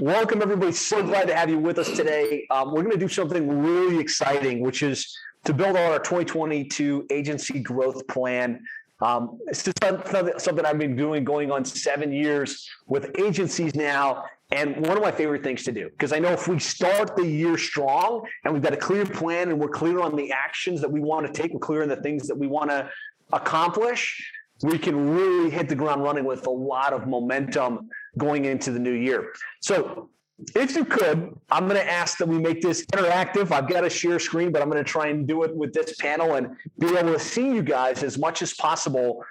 Welcome, everybody. So glad to have you with us today. We're going to do something really exciting, which is to build on our 2022 agency growth plan. It's just something I've been doing going on 7 years with agencies now, and one of my favorite things to do, because I know if we start the year strong and we've got a clear plan and we're clear on the actions that we want to take, we're clear on the things that we want to accomplish, we can really hit the ground running with a lot of momentum going into the new year. So if you could, I'm going to ask that we make this interactive. I've got a share screen, but I'm going to try and do it with this panel and be able to see you guys as much as possible.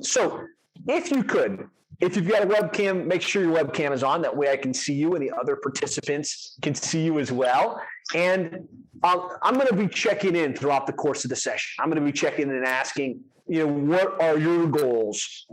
So if you could, if you've got a webcam, make sure your webcam is on. That way I can see you and the other participants can see you as well. And I'm going to be checking in throughout the course of the session. I'm going to be checking in and asking, what are your goals?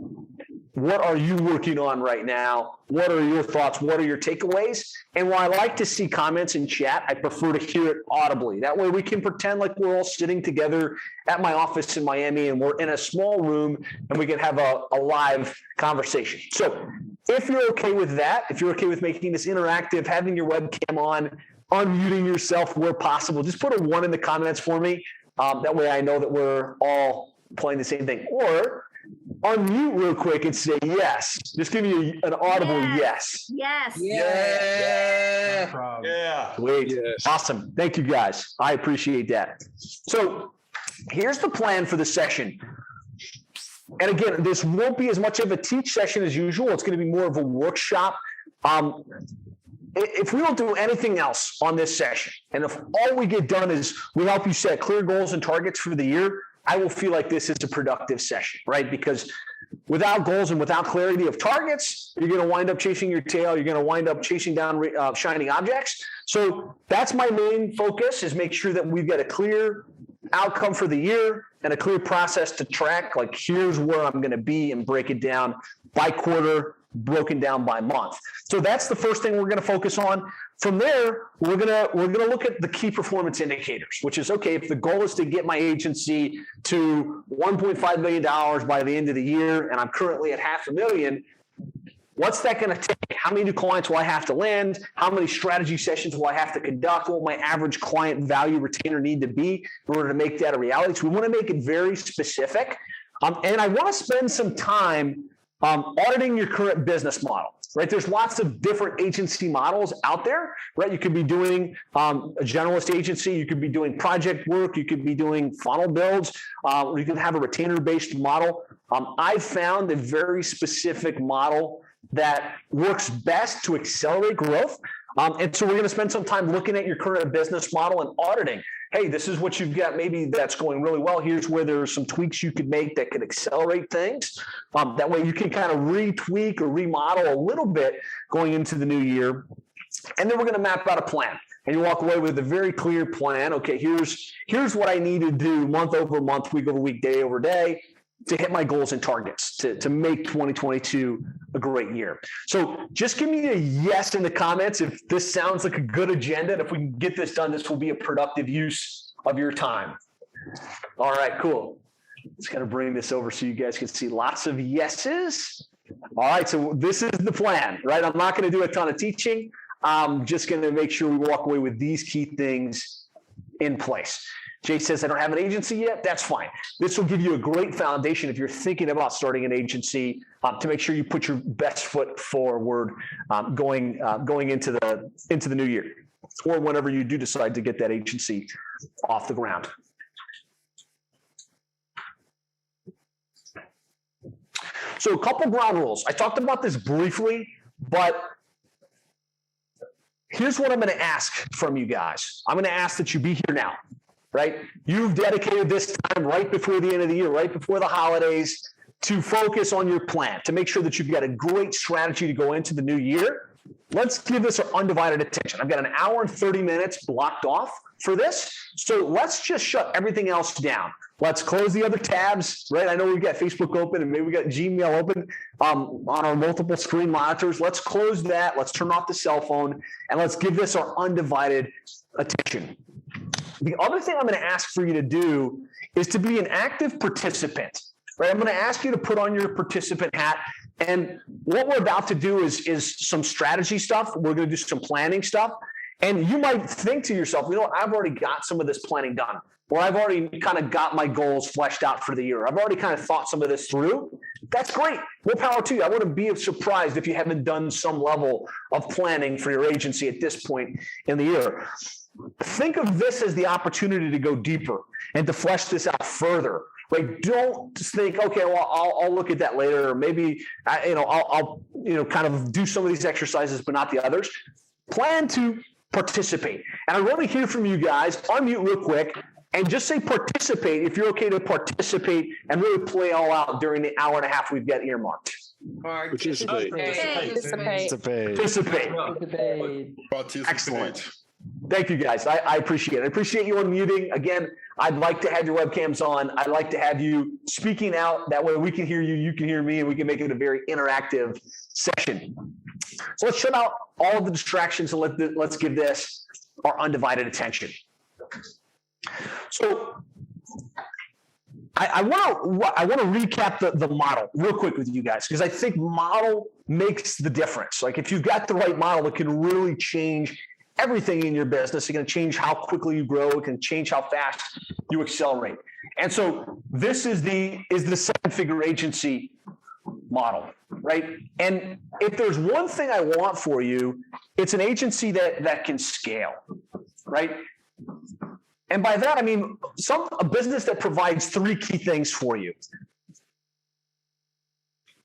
What are you working on right now? What are your thoughts? What are your takeaways? And while I like to see comments in chat, I prefer to hear it audibly. That way we can pretend like we're all sitting together at my office in Miami and we're in a small room and we can have a live conversation. So if you're okay with that, if you're okay with making this interactive, having your webcam on, unmuting yourself where possible, just put a 1 in the comments for me. That way I know that we're all playing the same thing. Or unmute real quick and say yes. Just give me an audible yes. Yes. Yeah. No problem. Yeah. Sweet. Yes. Awesome. Thank you, guys. I appreciate that. So here's the plan for the session. And again, this won't be as much of a teach session as usual. It's going to be more of a workshop. If we don't do anything else on this session, and if all we get done is we help you set clear goals and targets for the year, I will feel like this is a productive session, right? Because without goals and without clarity of targets, you're going to wind up chasing your tail. You're going to wind up chasing down shiny objects. So that's my main focus, is make sure that we've got a clear outcome for the year and a clear process to track. Like, here's where I'm going to be, and break it down by quarter, broken down by month. So that's the first thing we're going to focus on. From there, we're gonna look at the key performance indicators, which is, okay, if the goal is to get my agency to $1.5 million by the end of the year, and I'm currently at $500,000, what's that going to take? How many new clients will I have to land? How many strategy sessions will I have to conduct? What will my average client value retainer need to be in order to make that a reality? So we want to make it very specific. And I want to spend some time auditing your current business model, right? There's lots of different agency models out there, right? You could be doing a generalist agency. You could be doing project work. You could be doing funnel builds. Or you could have a retainer-based model. I've found a very specific model that works best to accelerate growth. And so we're going to spend some time looking at your current business model and auditing. Hey, this is what you've got. Maybe that's going really well. Here's where there's some tweaks you could make that could accelerate things. That way you can kind of retweak or remodel a little bit going into the new year. And then we're going to map out a plan. And you walk away with a very clear plan. Okay, here's what I need to do month over month, week over week, day over day, to hit my goals and targets, to make 2022 a great year. So just give me a yes in the comments if this sounds like a good agenda. And if we can get this done, this will be a productive use of your time. All right, cool. Just going to bring this over so you guys can see lots of yeses. All right, so this is the plan, right? I'm not going to do a ton of teaching. I'm just going to make sure we walk away with these key things in place. Jay says, I don't have an agency yet. That's fine. This will give you a great foundation if you're thinking about starting an agency, to make sure you put your best foot forward going into the new year, or whenever you do decide to get that agency off the ground. So a couple ground rules. I talked about this briefly, but here's what I'm going to ask from you guys. I'm going to ask that you be here now. Right? You've dedicated this time right before the end of the year, right before the holidays, to focus on your plan, to make sure that you've got a great strategy to go into the new year. Let's give this our undivided attention. I've got an hour and 30 minutes blocked off for this. So let's just shut everything else down. Let's close the other tabs, right? I know we've got Facebook open and maybe we got Gmail open on our multiple screen monitors. Let's close that. Let's turn off the cell phone and let's give this our undivided attention. The other thing I'm going to ask for you to do is to be an active participant, right? I'm going to ask you to put on your participant hat And what we're about to do is some strategy stuff. We're going to do some planning stuff. And you might think to yourself, I've already got some of this planning done, or I've already kind of got my goals fleshed out for the year. I've already kind of thought some of this through. That's great. More power to you. I wouldn't be surprised if you haven't done some level of planning for your agency at this point in the year. Think of this as the opportunity to go deeper and to flesh this out further. Right? Don't just think, okay, well, I'll look at that later, or maybe I'll kind of do some of these exercises, but not the others. Plan to participate, and I want to hear from you guys. Unmute real quick and just say participate if you're okay to participate and really play all out during the hour and a half we've got earmarked. Participate. Excellent. Thank you, guys. I appreciate it. I appreciate you unmuting. Again, I'd like to have your webcams on. I'd like to have you speaking out. That way we can hear you, you can hear me, and we can make it a very interactive session. So let's shut out all of the distractions and let's give this our undivided attention. So I want to recap the model real quick with you guys, because I think model makes the difference. Like if you've got the right model, it can really change everything in your business. It's going to change how quickly you grow. It can change how fast you accelerate. And so this is the seven-figure agency model, right? And if there's one thing I want for you, it's an agency that can scale, right? And by that, I mean a business that provides three key things for you.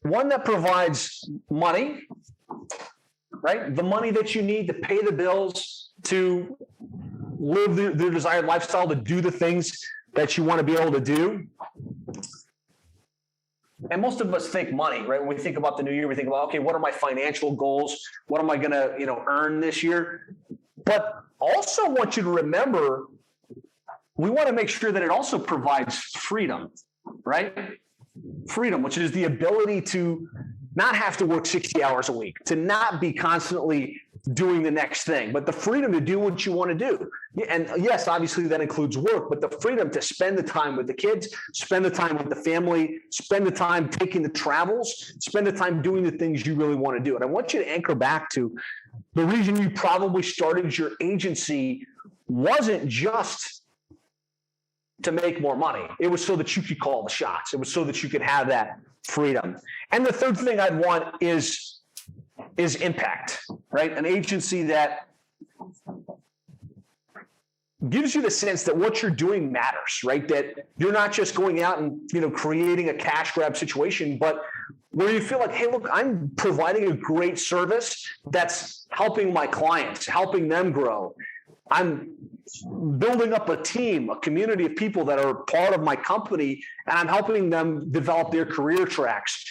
One that provides money, right? The money that you need to pay the bills, to live the desired lifestyle, to do the things that you want to be able to do. And most of us think money, right? When we think about the new year, we think about, okay, what are my financial goals? What am I going to, earn this year? But also want you to remember, we want to make sure that it also provides freedom, right? Freedom, which is the ability to not have to work 60 hours a week, to not be constantly doing the next thing, but the freedom to do what you want to do. And yes, obviously that includes work, but the freedom to spend the time with the kids, spend the time with the family, spend the time taking the travels, spend the time doing the things you really want to do. And I want you to anchor back to the reason you probably started your agency wasn't just to make more money. It was so that you could call the shots. It was so that you could have that freedom. And the third thing I'd want is impact, right? An agency that gives you the sense that what you're doing matters, right? That you're not just going out and, creating a cash grab situation, but where you feel like, hey, look, I'm providing a great service that's helping my clients, helping them grow. I'm building up a team, a community of people that are part of my company, and I'm helping them develop their career tracks.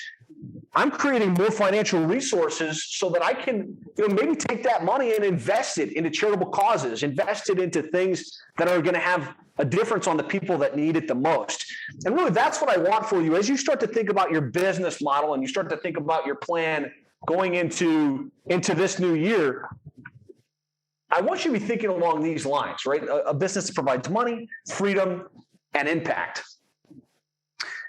I'm creating more financial resources so that I can, maybe take that money and invest it into charitable causes, invest it into things that are going to have a difference on the people that need it the most. And really, that's what I want for you as you start to think about your business model and you start to think about your plan going into this new year. I want you to be thinking along these lines, right? A business that provides money, freedom, and impact.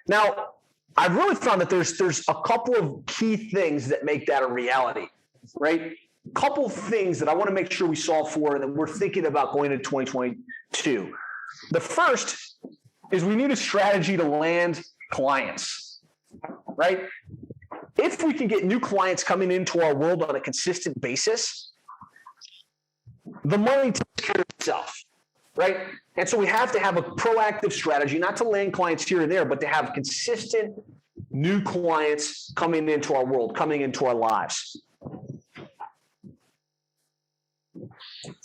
Now, I've really found that there's a couple of key things that make that a reality, right? A couple of things that I want to make sure we solve for and that we're thinking about going into 2022. The first is we need a strategy to land clients, right? If we can get new clients coming into our world on a consistent basis, the money takes care of itself, right? And so we have to have a proactive strategy, not to land clients here and there, but to have consistent new clients coming into our world, coming into our lives.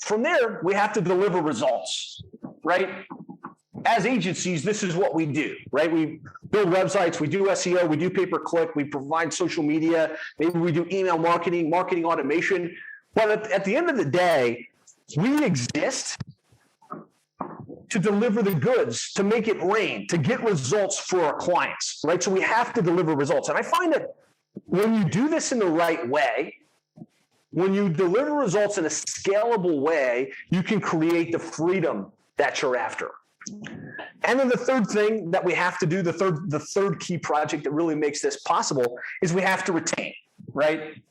From there, we have to deliver results, right? As agencies, this is what we do, right? We build websites, we do SEO, we do pay-per-click, we provide social media, maybe we do email marketing, marketing automation. But at the end of the day, we exist to deliver the goods, to make it rain, to get results for our clients, right? So we have to deliver results. And I find that when you do this in the right way, when you deliver results in a scalable way, you can create the freedom that you're after. And And then the third thing that we have to do, the third key project that really makes this possible is we have to retain, right?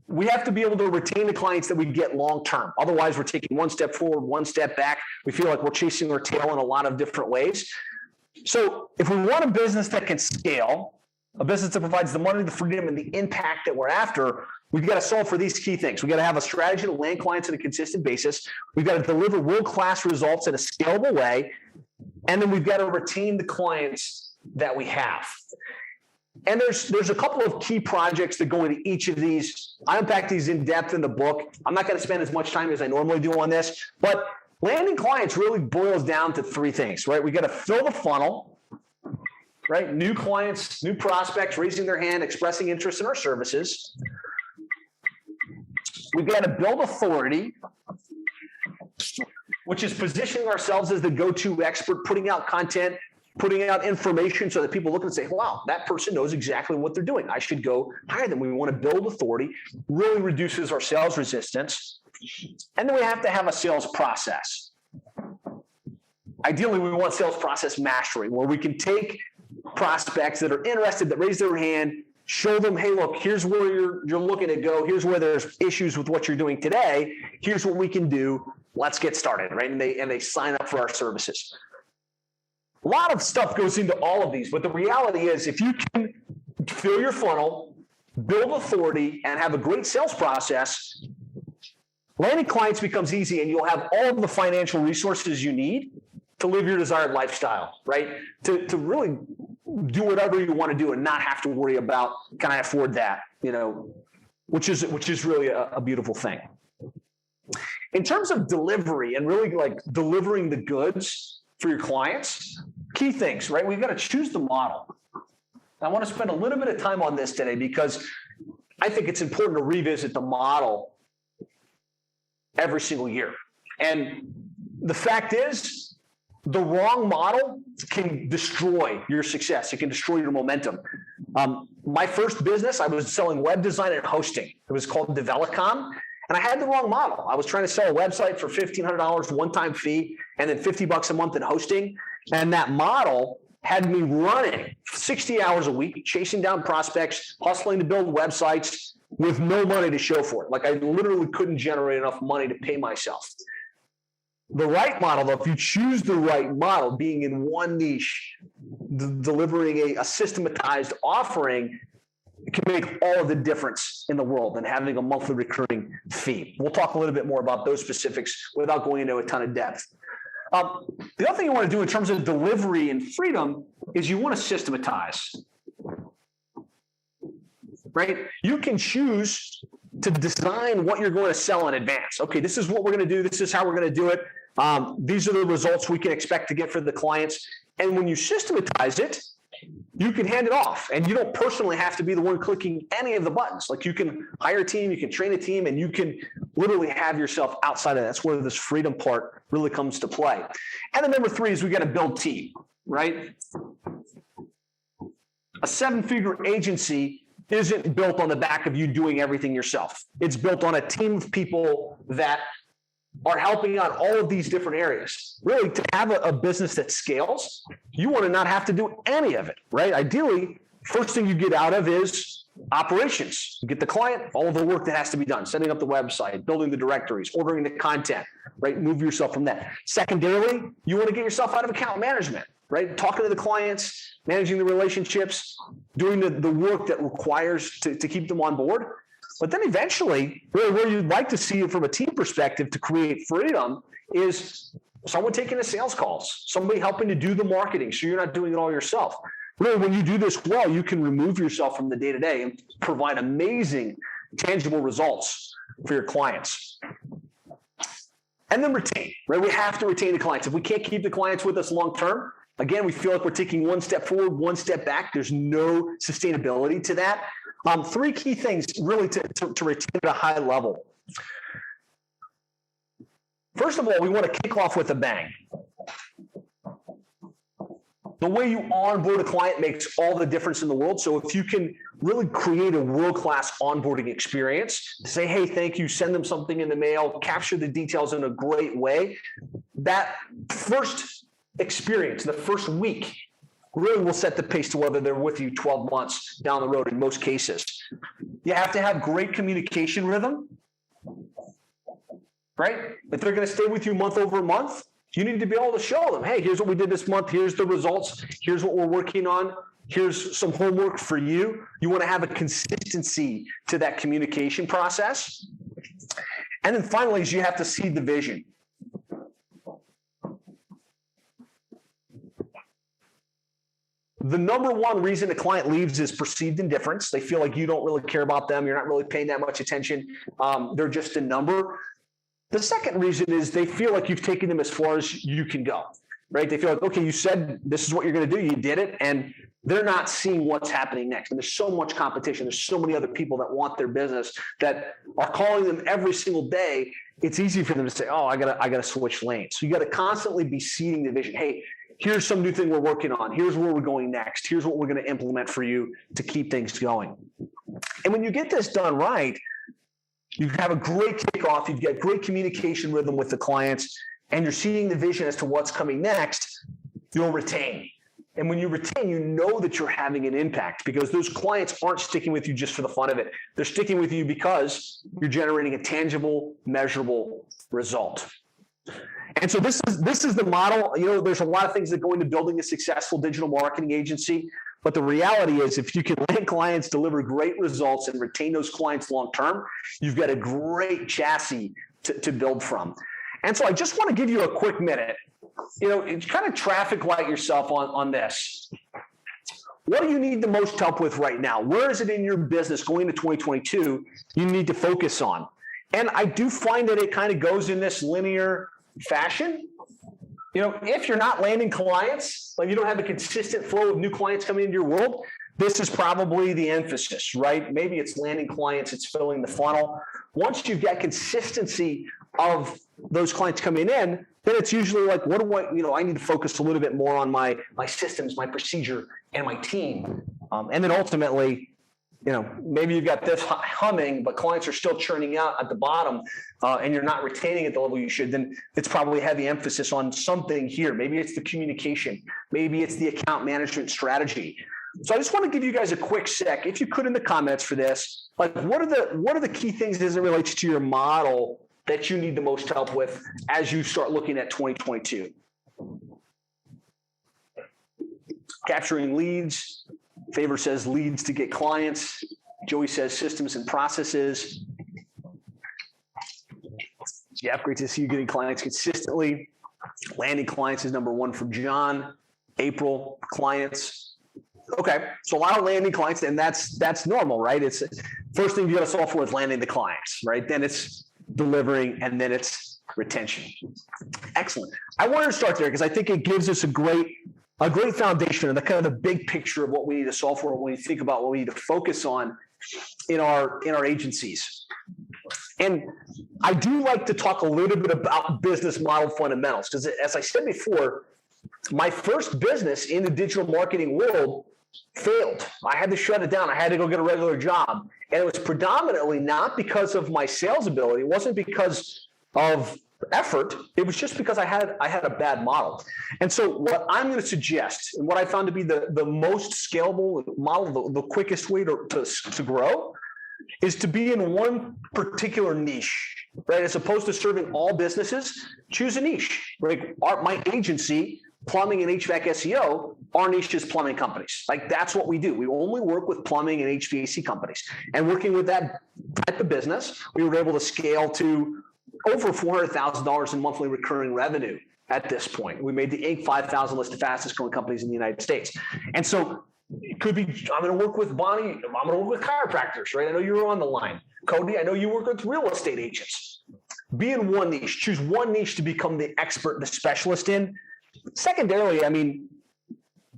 We have to be able to retain the clients that we get long-term. Otherwise, we're taking one step forward, one step back. We feel like we're chasing our tail in a lot of different ways. So if we want a business that can scale, a business that provides the money, the freedom, and the impact that we're after, we've got to solve for these key things. We've got to have a strategy to land clients on a consistent basis. We've got to deliver world-class results in a scalable way. And then we've got to retain the clients that we have. And there's a couple of key projects that go into each of these. I unpack these in depth in the book. I'm not going to spend as much time as I normally do on this, but landing clients really boils down to three things, right? We got to fill the funnel, right? New clients, new prospects, raising their hand, expressing interest in our services. We've got to build authority, which is positioning ourselves as the go-to expert, putting out content, putting out information so that people look and say, wow, that person knows exactly what they're doing. I should go hire them. We want to build authority, really reduces our sales resistance. And then we have to have a sales process. Ideally, we want sales process mastery, where we can take prospects that are interested, that raise their hand, show them, hey, look, here's where you're looking to go. Here's where there's issues with what you're doing today. Here's what we can do. Let's get started, right? And they sign up for our services. A lot of stuff goes into all of these, but the reality is if you can fill your funnel, build authority, and have a great sales process, landing clients becomes easy, and you'll have all of the financial resources you need to live your desired lifestyle, right? To really do whatever you want to do and not have to worry about, can I afford that? Which is really a beautiful thing. In terms of delivery and really like delivering the goods for your clients, key things, right? We've got to choose the model. I want to spend a little bit of time on this today because I think it's important to revisit the model every single year. And the fact is, the wrong model can destroy your success. It can destroy your momentum. My first business, I was selling web design and hosting. It was called Develicom. And I had the wrong model. I was trying to sell a website for $1,500 one-time fee and then $50 a month in hosting. And that model had me running 60 hours a week, chasing down prospects, hustling to build websites with no money to show for it. Like I literally couldn't generate enough money to pay myself. The right model, though, if you choose the right model, being in one niche, delivering a systematized offering, it can make all of the difference in the world than having a monthly recurring fee. We'll talk a little bit more about those specifics without going into a ton of depth. The other thing you want to do in terms of delivery and freedom is you want to systematize, right? You can choose to design what you're going to sell in advance. Okay, this is what we're going to do. This is how we're going to do it. These are the results we can expect to get for the clients. And when you systematize it, you can hand it off, and you don't personally have to be the one clicking any of the buttons. Like you can hire a team, you can train a team, and you can literally have yourself outside of that. That's where this freedom part really comes to play. And then number three is we got to build team, right? A seven-figure agency isn't built on the back of you doing everything yourself. It's built on a team of people that are helping out all of these different areas. Really, to have a business that scales, you want to not have to do any of it, right? Ideally, first thing you get out of is operations. You get the client, all of the work that has to be done, setting up the website, building the directories, ordering the content, right? Move yourself from that. Secondarily, you want to get yourself out of account management, right? Talking to the clients, managing the relationships, doing the work that requires to keep them on board. But then eventually, really where you'd like to see it from a team perspective to create freedom is someone taking the sales calls, somebody helping to do the marketing so you're not doing it all yourself. Really, when you do this well, you can remove yourself from the day-to-day and provide amazing, tangible results for your clients. And then retain, right? We have to retain the clients. If we can't keep the clients with us long-term, again, we feel like we're taking one step forward, one step back. There's no sustainability to that. Three key things really to retain at a high level. First of all, we want to kick off with a bang. The way you onboard a client makes all the difference in the world. So if you can really create a world-class onboarding experience, say, hey, thank you, send them something in the mail, capture the details in a great way, that first experience, the first week, really will set the pace to whether they're with you 12 months down the road in most cases. You have to have great communication rhythm, right? If they're going to stay with you month over month, you need to be able to show them, hey, here's what we did this month. Here's the results. Here's what we're working on. Here's some homework for you. You want to have a consistency to that communication process. And then finally, is you have to see the vision. The number one reason a client leaves is perceived indifference. They feel like you don't really care about them. You're not really paying that much attention. They're just a number. The second reason is they feel like you've taken them as far as you can go, right? They feel like, okay, you said this is what you're going to do. You did it. And they're not seeing what's happening next. And there's so much competition. There's so many other people that want their business that are calling them every single day. It's easy for them to say, oh, I gotta switch lanes. So you got to constantly be seeding the vision. Hey, here's some new thing we're working on. Here's where we're going next. Here's what we're going to implement for you to keep things going. And when you get this done right, you have a great kickoff. You've got great communication rhythm with the clients, and you're seeing the vision as to what's coming next. You'll retain. And when you retain, you know that you're having an impact because those clients aren't sticking with you just for the fun of it. They're sticking with you because you're generating a tangible, measurable result. And so this is the model. You know, there's a lot of things that go into building a successful digital marketing agency. But the reality is if you can land clients, deliver great results, and retain those clients long-term, you've got a great chassis to build from. And so I just want to give you a quick minute. You know, kind of traffic light yourself on this. What do you need the most help with right now? Where is it in your business going to 2022 you need to focus on? And I do find that it kind of goes in this linear fashion. You know, if you're not landing clients, like you don't have a consistent flow of new clients coming into your world, this is probably the emphasis, right? Maybe it's landing clients, it's filling the funnel. Once you've got consistency of those clients coming in, then it's usually like, what do I need to focus a little bit more on my systems, my procedure, and my team. And then ultimately, you know, maybe you've got this humming, but clients are still churning out at the bottom, and you're not retaining at the level you should, then it's probably heavy emphasis on something here. Maybe it's the communication. Maybe it's the account management strategy. So I just want to give you guys a quick sec, if you could, in the comments for this, like what are the key things as it relates to your model that you need the most help with as you start looking at 2022? Capturing leads. Favor says leads to get clients. Joey says systems and processes. Jeff, great to see you getting clients consistently. Landing clients is number one from John. April, clients. Okay, so a lot of landing clients, and that's normal, right? It's first thing you got to solve for is landing the clients, right? Then it's delivering, and then it's retention. Excellent. I wanted to start there because I think it gives us a great foundation and the kind of the big picture of what we need to solve for when we think about what we need to focus on in our agencies. And I do like to talk a little bit about business model fundamentals because, as I said before, my first business in the digital marketing world failed. I had to shut it down. I had to go get a regular job. And it was predominantly not because of my sales ability. It wasn't because of effort. It was just because I had a bad model. And so what I'm going to suggest, and what I found to be the most scalable model, the quickest way to grow, is to be in one particular niche, right? As opposed to serving all businesses, choose a niche. Right? My agency, plumbing and HVAC SEO, our niche is plumbing companies. Like that's what we do. We only work with plumbing and HVAC companies. And working with that type of business, we were able to scale to over $400,000 in monthly recurring revenue at this point. We made the Inc. 5,000 list of fastest growing companies in the United States. And so it could be, I'm going to work with Bonnie. I'm going to work with chiropractors, right? I know you were on the line. Cody, I know you work with real estate agents. Be in one niche. Choose one niche to become the expert, the specialist in. Secondarily, I mean,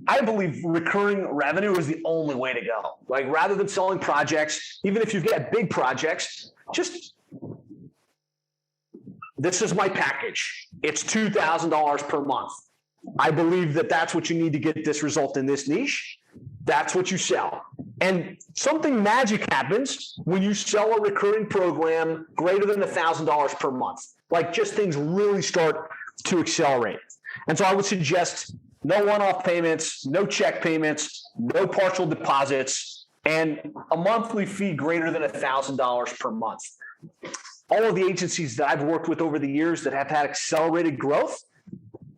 I believe recurring revenue is the only way to go. Like rather than selling projects, even if you've got big projects, just this is my package. It's $2,000 per month. I believe that that's what you need to get this result in this niche. That's what you sell. And something magic happens when you sell a recurring program greater than $1,000 per month. Like just things really start to accelerate. And so I would suggest no one-off payments, no check payments, no partial deposits, and a monthly fee greater than $1,000 per month. All of the agencies that I've worked with over the years that have had accelerated growth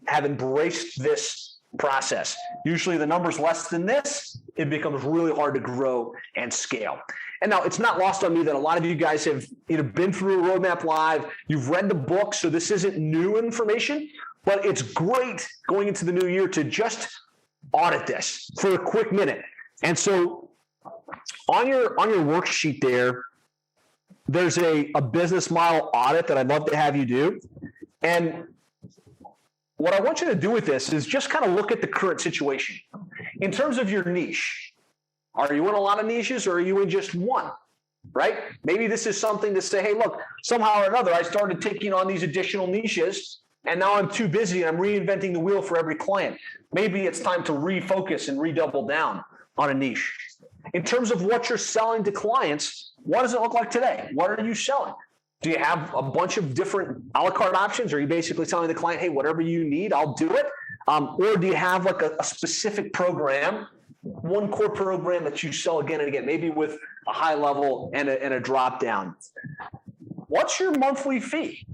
have embraced this process. Usually the number's less than this, it becomes really hard to grow and scale. And now it's not lost on me that a lot of you guys have either been through a Roadmap Live, you've read the book, so this isn't new information, but it's great going into the new year to just audit this for a quick minute. And so on your worksheet there's a business model audit that I'd love to have you do. And what I want you to do with this is just kind of look at the current situation. In terms of your niche, are you in a lot of niches or are you in just one, right? Maybe this is something to say, hey, look, somehow or another, I started taking on these additional niches and now I'm too busy and I'm reinventing the wheel for every client. Maybe it's time to refocus and redouble down on a niche. In terms of what you're selling to clients, what does it look like today? What are you selling? Do you have a bunch of different a la carte options? Or are you basically telling the client, hey, whatever you need, I'll do it? Or do you have like a specific program, one core program that you sell again and again, maybe with a high level and a drop down? What's your monthly fee?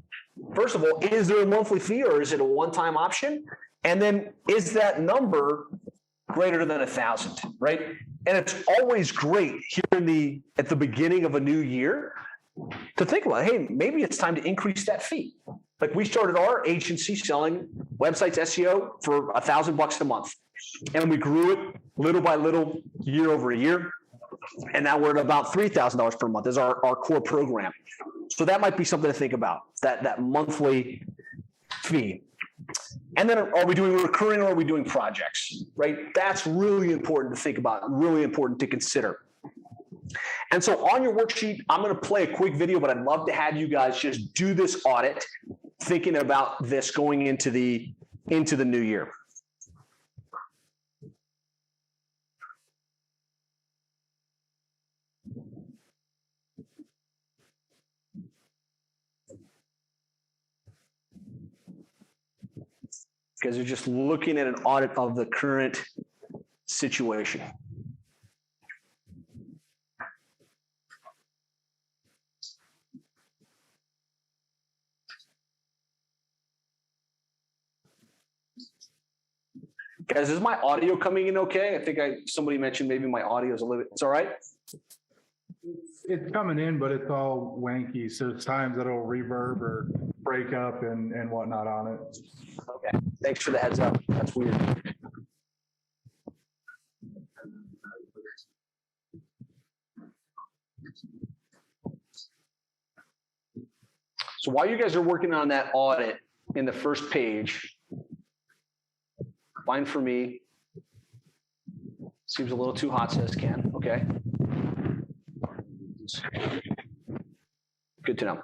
First of all, is there a monthly fee or is it a one-time option? And then is that number greater than 1,000, right? And it's always great here at the beginning of a new year to think about, hey, maybe it's time to increase that fee. Like we started our agency selling websites SEO for $1,000 a month. And we grew it little by little, year over year. And now we're at about $3,000 per month as our core program. So that might be something to think about, that monthly fee. And then are we doing recurring or are we doing projects, right? That's really important to think about, really important to consider. And so on your worksheet, I'm going to play a quick video, but I'd love to have you guys just do this audit, thinking about this going into the new year. Because you're just looking at an audit of the current situation. Guys, is my audio coming in okay? I think somebody mentioned maybe my audio is a little bit, it's all right? It's coming in, but it's all wanky. So there's times that it'll reverb or break up and whatnot on it. Okay, thanks for the heads up. That's weird. So while you guys are working on that audit in the first page, fine for me. Seems a little too hot, says Ken. Okay. Good to know.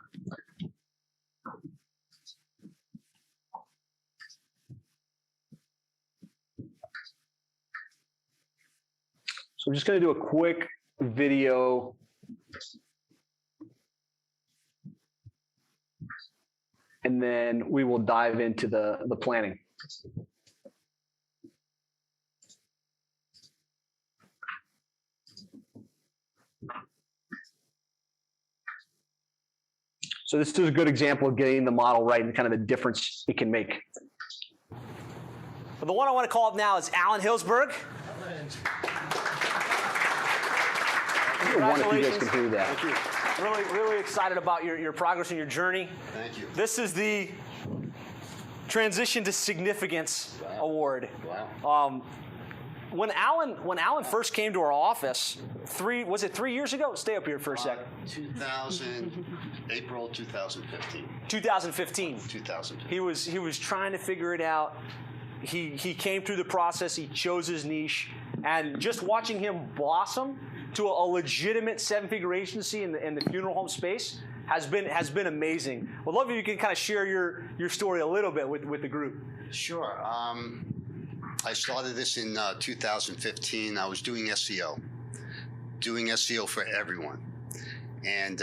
So I'm just going to do a quick video. And then we will dive into the planning. So this is a good example of getting the model right and kind of the difference it can make. But the one I want to call up now is Alan Hillsberg. One, if you guys can do that. Thank you. Really, really excited about your progress and your journey. Thank you. This is the Transition to Significance Award. Wow. When Alan first came to our office, 3 years ago? Stay up here for a second. April 2015. 2015. 2015. He was trying to figure it out. He came through the process. He chose his niche, and just watching him blossom to a legitimate 7-figure agency in the funeral home space has been amazing. I'd love if you can kind of share your story a little bit with the group. Sure. I started this in 2015. I was doing SEO for everyone. And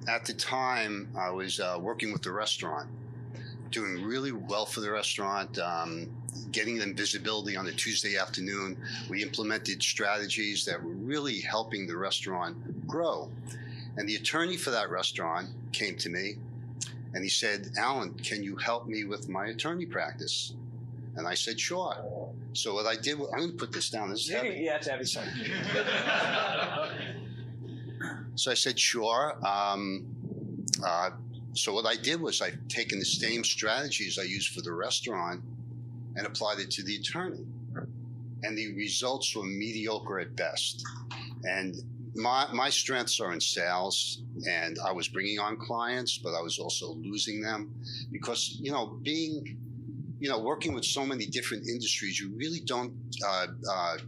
at the time, I was working with the restaurant, doing really well for the restaurant, getting them visibility on a Tuesday afternoon. We implemented strategies that were really helping the restaurant grow. And the attorney for that restaurant came to me and he said, Alan, can you help me with my attorney practice? And I said, sure. So what I did, I'm going to put this down. This is heavy. Yeah, it's heavy. So I said, sure. So what I did was I've taken the same strategies I used for the restaurant and applied it to the attorney. And the results were mediocre at best. And my strengths are in sales, and I was bringing on clients, but I was also losing them because, working with so many different industries, you really don't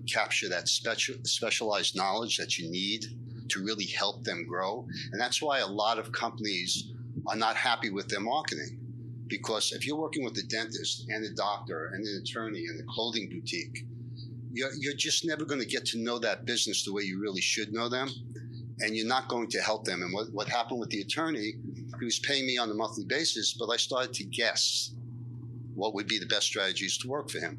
capture that specialized knowledge that you need to really help them grow. And that's why a lot of companies are not happy with their marketing. Because if you're working with a dentist and a doctor and an attorney and a clothing boutique, you're just never going to get to know that business the way you really should know them. And you're not going to help them. And what happened with the attorney, he was paying me on a monthly basis, but I started to guess what would be the best strategies to work for him.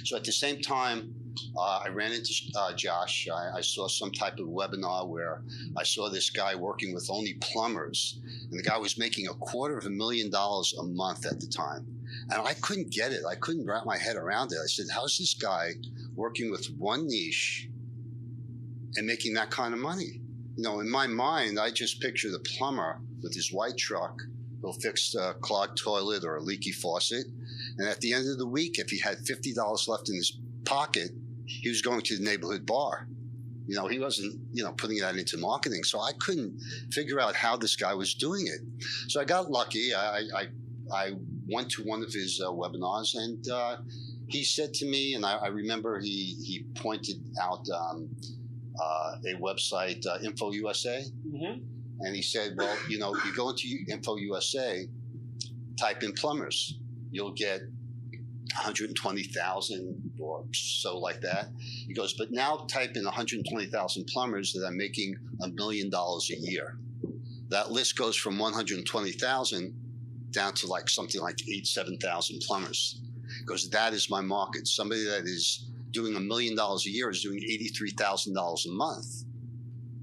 So at the same time, I ran into Josh. I saw some type of webinar where I saw this guy working with only plumbers, and the guy was making $250,000 a month at the time. And I couldn't get it. I couldn't wrap my head around it. I said, how's this guy working with one niche and making that kind of money? In my mind, I just picture the plumber with his white truck. He'll fix a clogged toilet or a leaky faucet. And at the end of the week, if he had $50 left in his pocket, he was going to the neighborhood bar. He wasn't, putting that into marketing. So I couldn't figure out how this guy was doing it. So I got lucky. I went to one of his webinars, and he said to me, and I remember he pointed out a website, Info USA. Mm-hmm. And he said, well, you go into Info USA, type in plumbers, you'll get 120,000 or so like that. He goes, but now type in 120,000 plumbers that are making $1 million a year. That list goes from 120,000 down to something like 7,000 plumbers. Because that is my market. Somebody that is doing $1 million a year is doing $83,000 a month.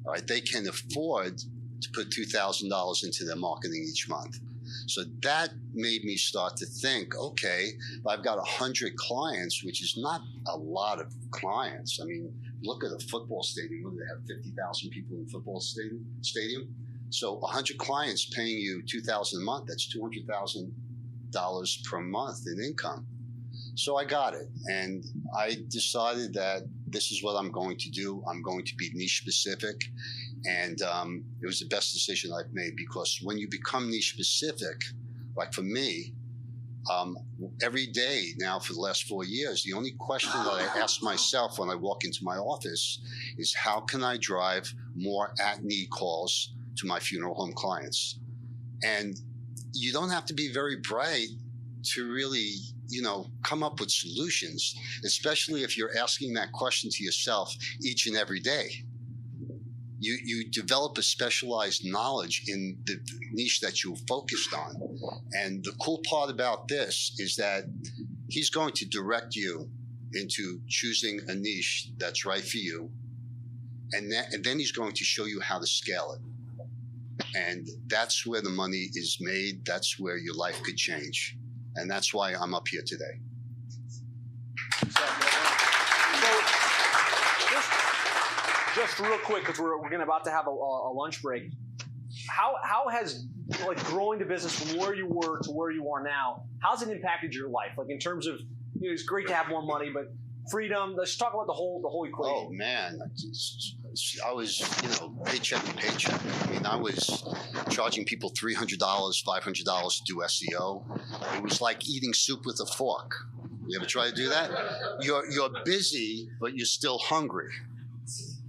All right, they can afford to put $2,000 into their marketing each month. So that made me start to think, okay, I've got 100 clients, which is not a lot of clients. I mean, look at a football stadium. What do they have, 50,000 people in a football stadium? So 100 clients paying you $2,000 a month, that's $200,000 per month in income. So I got it. And I decided that this is what I'm going to do. I'm going to be niche specific. And it was the best decision I've made, because when you become niche specific, like for me, every day now for the last 4 years, the only question that I ask myself when I walk into my office is, how can I drive more at-need calls to my funeral home clients? And you don't have to be very bright to really, come up with solutions, especially if you're asking that question to yourself each and every day. You develop a specialized knowledge in the niche that you're focused on. And the cool part about this is that he's going to direct you into choosing a niche that's right for you. And then he's going to show you how to scale it. And that's where the money is made. That's where your life could change. And that's why I'm up here today. Just real quick, because we're about to have a lunch break. How has growing the business from where you were to where you are now, how's it impacted your life? In terms of, it's great to have more money, but freedom. Let's talk about the whole equation. Oh man, I was paycheck to paycheck. I mean, I was charging people $300, $500 to do SEO. It was like eating soup with a fork. You ever try to do that? You're busy, but you're still hungry.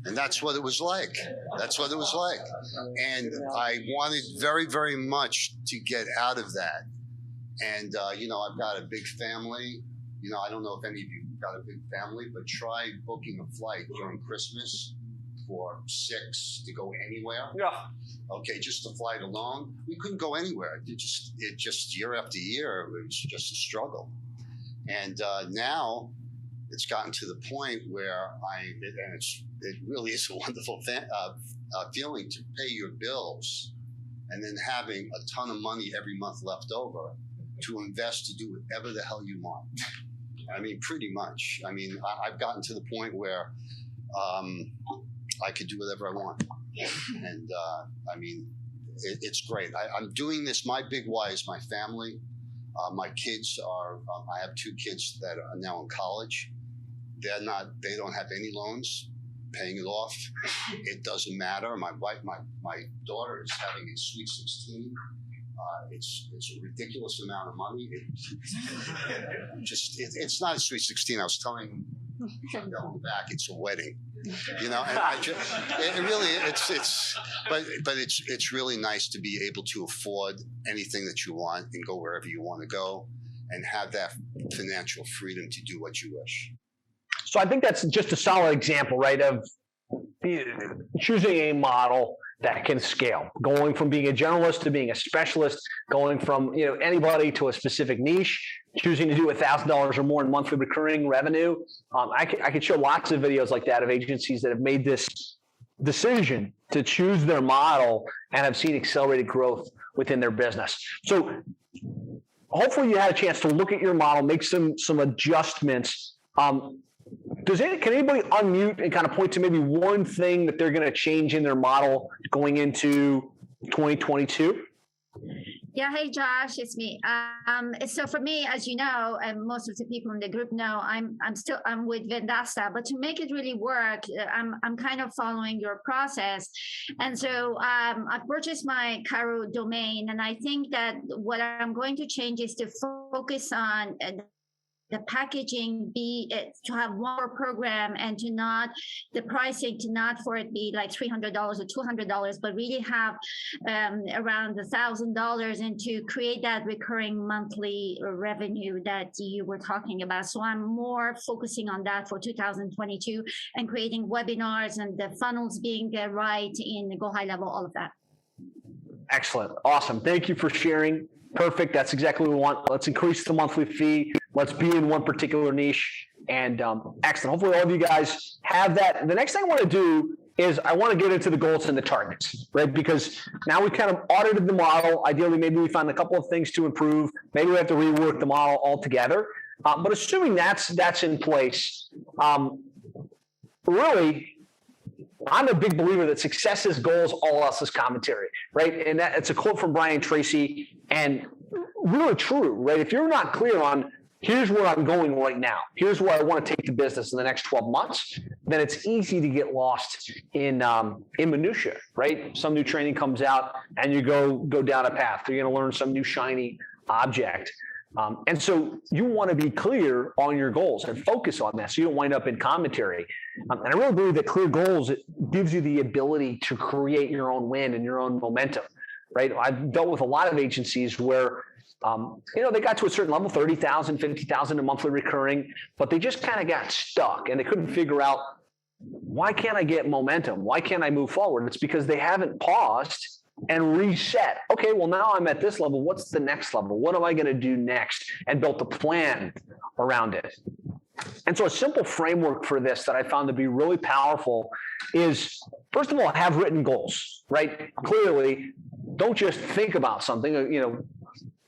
And that's what it was like. And I wanted very, very much to get out of that. And, I've got a big family. I don't know if any of you got a big family, but try booking a flight during Christmas for 6 to go anywhere. Yeah. Okay, just the flight alone, we couldn't go anywhere. It just year after year, it was just a struggle. And now it's gotten to the point where it really is a wonderful feeling to pay your bills and then having a ton of money every month left over to invest to do whatever the hell you want. I mean, pretty much. I mean, I've gotten to the point where I could do whatever I want. And I mean, it's great. I'm doing this. My big why is my family. My kids are, I have 2 kids that are now in college. They don't have any loans, paying it off. It doesn't matter. My daughter is having a sweet 16. It's a ridiculous amount of money. It's not a sweet 16. I was telling them back, it's a wedding, you know. And it's really nice to be able to afford anything that you want and go wherever you want to go, and have that financial freedom to do what you wish. So I think that's just a solid example, right, of choosing a model that can scale, going from being a generalist to being a specialist, going from anybody to a specific niche, choosing to do $1,000 or more in monthly recurring revenue. I could show lots of videos like that of agencies that have made this decision to choose their model and have seen accelerated growth within their business. So hopefully you had a chance to look at your model, make some adjustments. Can anybody unmute and kind of point to maybe one thing that they're going to change in their model going into 2022? Yeah, hey Josh, it's me. So for me, as you know, and most of the people in the group know, I'm with Vendasta, but to make it really work, I'm kind of following your process. And so I purchased my Caro domain, and I think that what I'm going to change is to focus on the packaging to have one more program, and the pricing to not for it be like $300 or $200, but really have around $1,000, and to create that recurring monthly revenue that you were talking about. So I'm more focusing on that for 2022 and creating webinars and the funnels being right in the Go High Level, all of that. Excellent. Awesome. Thank you for sharing. Perfect. That's exactly what we want. Let's increase the monthly fee. Let's be in one particular niche. And excellent. Hopefully all of you guys have that. The next thing I want to do is I want to get into the goals and the targets, right? Because now we kind of audited the model. Ideally, maybe we found a couple of things to improve. Maybe we have to rework the model altogether. But assuming that's in place, really, I'm a big believer that success is goals, all else is commentary, right? And it's a quote from Brian Tracy, and really true, right? If you're not clear on here's where I'm going right now, here's where I want to take the business in the next 12 months, then it's easy to get lost in minutia, right? Some new training comes out and you go down a path. You're going to learn some new shiny object. And so you want to be clear on your goals and focus on that so you don't wind up in commentary. And I really believe that clear goals, it gives you the ability to create your own win and your own momentum, right? I've dealt with a lot of agencies where, they got to a certain level, 30,000, 50,000 in monthly recurring, but they just kind of got stuck and they couldn't figure out, why can't I get momentum? Why can't I move forward? It's because they haven't paused and reset. Okay, well, now I'm at this level. What's the next level? What am I going to do next? And built a plan around it. And so a simple framework for this that I found to be really powerful is, first of all, have written goals, right? Clearly, don't just think about something.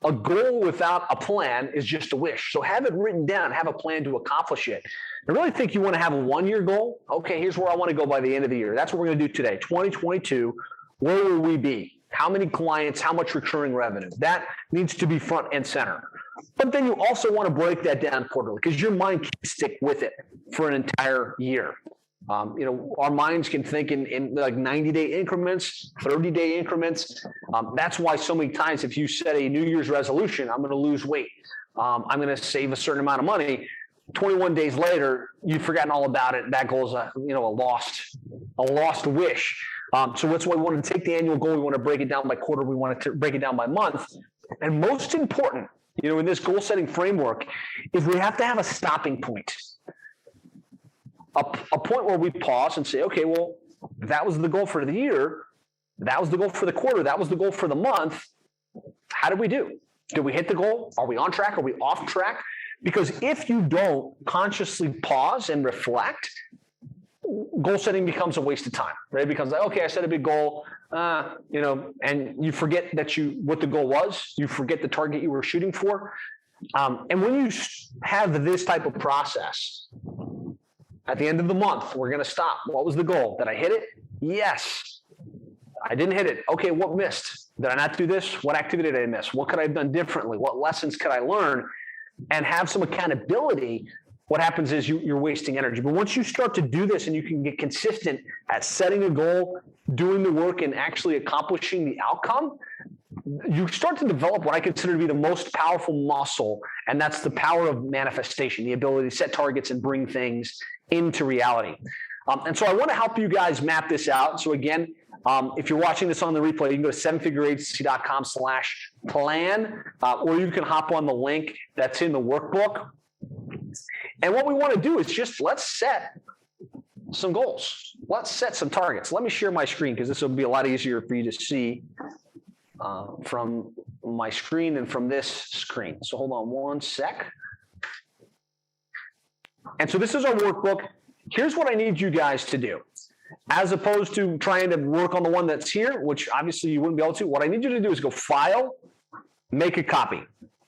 A goal without a plan is just a wish. So have it written down, have a plan to accomplish it. I really think you want to have a 1-year goal. Okay, here's where I want to go by the end of the year. That's what we're going to do today. 2022, where will we be? How many clients, how much recurring revenue? That needs to be front and center. But then you also want to break that down quarterly because your mind can stick with it for an entire year. Our minds can think in like 90-day increments, 30-day increments. That's why so many times if you set a New Year's resolution, I'm going to lose weight, I'm going to save a certain amount of money, 21 days later, you've forgotten all about it. That goal is a lost wish. So that's why we want to take the annual goal. We want to break it down by quarter. We want to break it down by month. And most important, in this goal setting framework is we have to have a stopping point. A point where we pause and say, okay, well, that was the goal for the year. That was the goal for the quarter. That was the goal for the month. How did we do? Did we hit the goal? Are we on track? Are we off track? Because if you don't consciously pause and reflect, goal setting becomes a waste of time, right? It becomes like, okay, I set a big goal, and you forget what the goal was. You forget the target you were shooting for. And when you have this type of process, at the end of the month, we're going to stop. What was the goal? Did I hit it? Yes. I didn't hit it. Okay, what missed? Did I not do this? What activity did I miss? What could I have done differently? What lessons could I learn? And have some accountability. What happens is you're wasting energy. But once you start to do this and you can get consistent at setting a goal, doing the work, and actually accomplishing the outcome, you start to develop what I consider to be the most powerful muscle, and that's the power of manifestation, the ability to set targets and bring things into reality. And so I want to help you guys map this out. So again, if you're watching this on the replay, you can go to sevenfigureagency.com/plan, or you can hop on the link that's in the workbook. And what we want to do is just let's set some goals. Let's set some targets. Let me share my screen because this will be a lot easier for you to see from my screen than from this screen. So hold on one sec. And so this is our workbook. Here's what I need you guys to do. As opposed to trying to work on the one that's here, which obviously you wouldn't be able to, what I need you to do is go File, Make a Copy.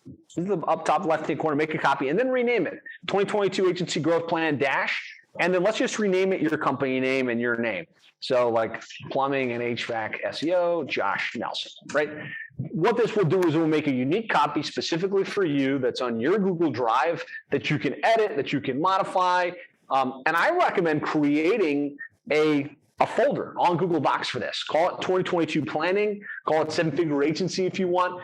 This is the up top left-hand corner, make a copy, and then rename it. 2022 Agency Growth Plan Dash, and then let's just rename it your company name and your name. So like Plumbing and HVAC SEO, Josh Nelson, right? What this will do is it will make a unique copy specifically for you that's on your Google Drive that you can edit, that you can modify. And I recommend creating a folder on Google Docs for this. Call it 2022 Planning, call it Seven Figure Agency if you want.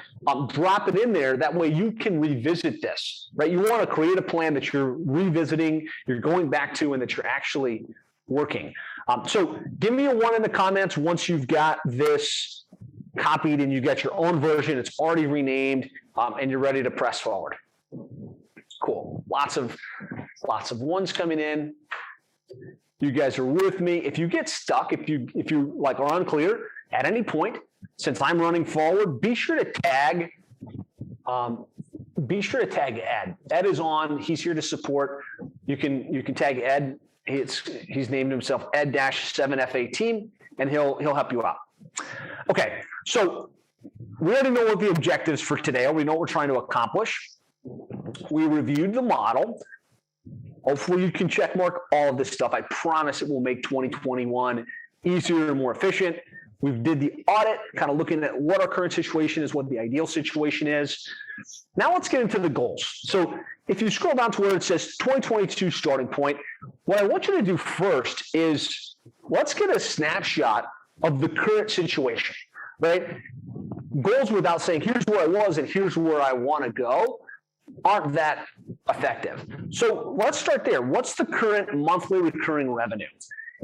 Drop it in there. That way you can revisit this, right? You want to create a plan that you're revisiting, you're going back to, and that you're actually working. So give me a 1 in the comments once you've got this copied and you get your own version. It's already renamed, and you're ready to press forward. Cool. Lots of ones coming in. You guys are with me. If you get stuck, if you like are unclear at any point, since I'm running forward, be sure to tag Ed. Ed is on. He's here to support. You can tag Ed. He's named himself Ed-7FA team, and he'll help you out. Okay, so we already know what the objectives for today are. We know what we're trying to accomplish. We reviewed the model. Hopefully you can check mark all of this stuff. I promise it will make 2021 easier and more efficient. We did the audit, kind of looking at what our current situation is, what the ideal situation is. Now let's get into the goals. So if you scroll down to where it says 2022 starting point, what I want you to do first is let's get a snapshot of the current situation, right? Goals without saying, here's where I was and here's where I want to go, aren't that effective. So let's start there. What's the current monthly recurring revenue?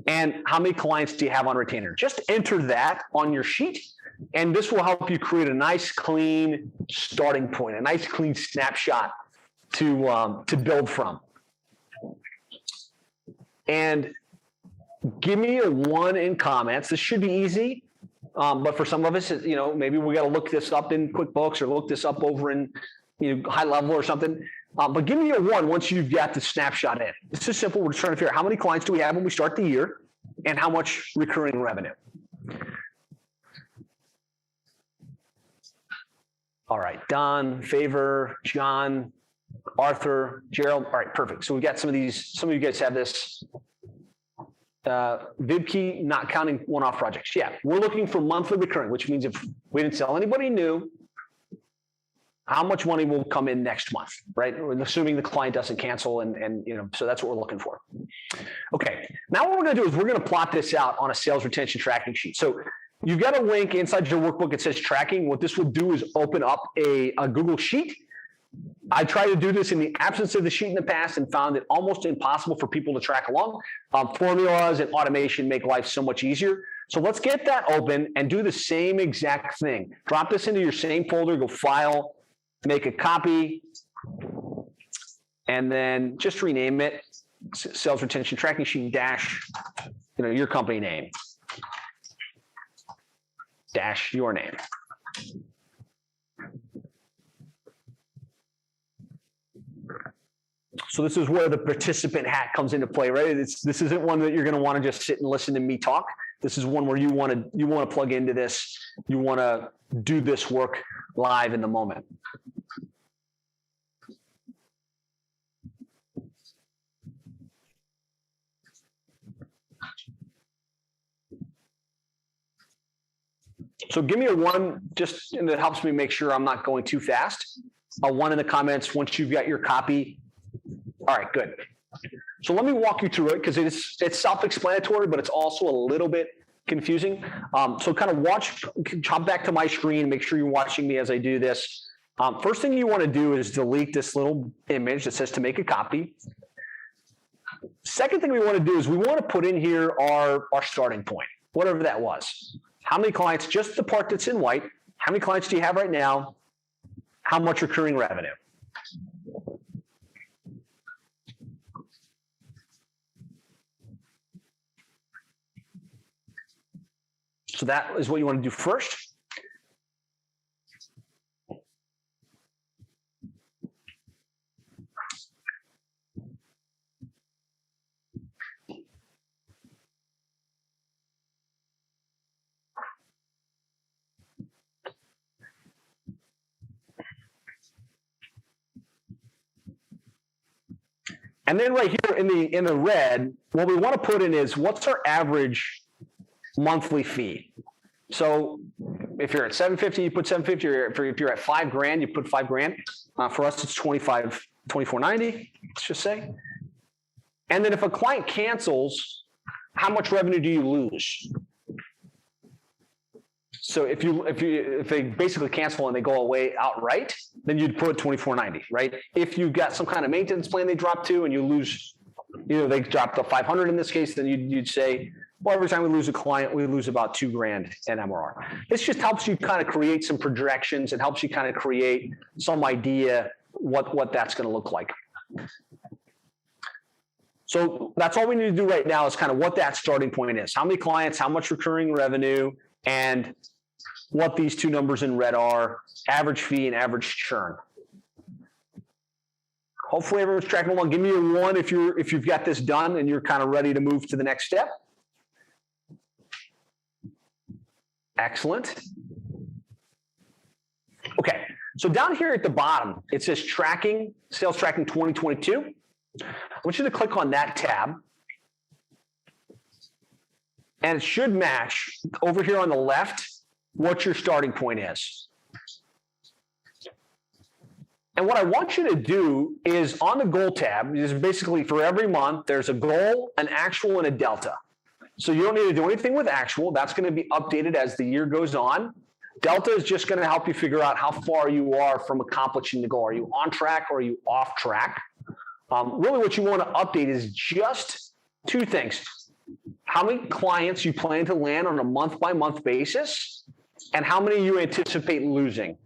And how many clients do you have on retainer? Just enter that on your sheet, and this will help you create a nice, clean starting point, a nice, clean snapshot to build from. And give me a 1 in comments. This should be easy, but for some of us, maybe we got to look this up in QuickBooks or look this up over in high level or something. But give me a 1 once you've got the snapshot in. This is simple. We're just trying to figure out how many clients do we have when we start the year and how much recurring revenue. All right, Don, Favor, John, Arthur, Gerald. All right, perfect. So we got some of these. Some of you guys have this. VibKey, not counting one-off projects. Yeah, we're looking for monthly recurring, which means if we didn't sell anybody new, how much money will come in next month, right? Assuming the client doesn't cancel, and so that's what we're looking for. Okay, now what we're going to do is we're going to plot this out on a sales retention tracking sheet. So you've got a link inside your workbook. It says tracking. What this will do is open up a Google Sheet. I tried to do this in the absence of the sheet in the past and found it almost impossible for people to track along. Formulas and automation make life so much easier. So let's get that open and do the same exact thing. Drop this into your same folder, go File, Make a Copy, and then just rename it Sales Retention Tracking Sheet Dash your company name dash your name. So this is where the participant hat comes into play, right? This isn't one that you're going to want to just sit and listen to me talk. This is one where you want to plug into this. You want to do this work live in the moment. So give me a 1, just and that helps me make sure I'm not going too fast. A 1 in the comments once you've got your copy. All right, good. So let me walk you through it because it's self-explanatory, but it's also a little bit confusing. So kind of hop back to my screen, make sure you're watching me as I do this. First thing you want to do is delete this little image that says to make a copy. Second thing we want to do is we want to put in here our starting point, whatever that was. How many clients, just the part that's in white, how many clients do you have right now? How much recurring revenue? So that is what you want to do first. And then right here in the red, what we want to put in is what's our average monthly fee. So if you're at $750, you put $750, or if you're at $5,000, you put $5,000. For us, it's $24.90, let's just say. And then if a client cancels, how much revenue do you lose? So if they basically cancel and they go away outright, then you'd put $24.90, right? If you've got some kind of maintenance plan they drop to and you lose, they drop to $500 in this case, then you'd say, well, every time we lose a client, we lose about $2,000 in MRR. This just helps you kind of create some projections and helps you kind of create some idea what that's going to look like. So that's all we need to do right now is kind of what that starting point is. How many clients, how much recurring revenue, and what these two numbers in red are, average fee and average churn. Hopefully everyone's tracking along. Give me a 1 if you've got this done and you're kind of ready to move to the next step. Excellent. Okay, so down here at the bottom, it says tracking, sales tracking 2022. I want you to click on that tab. And it should match over here on the left what your starting point is. And what I want you to do is on the goal tab, is basically for every month, there's a goal, an actual, and a delta. So you don't need to do anything with actual. That's going to be updated as the year goes on. Delta is just going to help you figure out how far you are from accomplishing the goal. Are you on track or are you off track? Really what you want to update is just 2 things. How many clients you plan to land on a month-by-month basis, and how many you anticipate losing.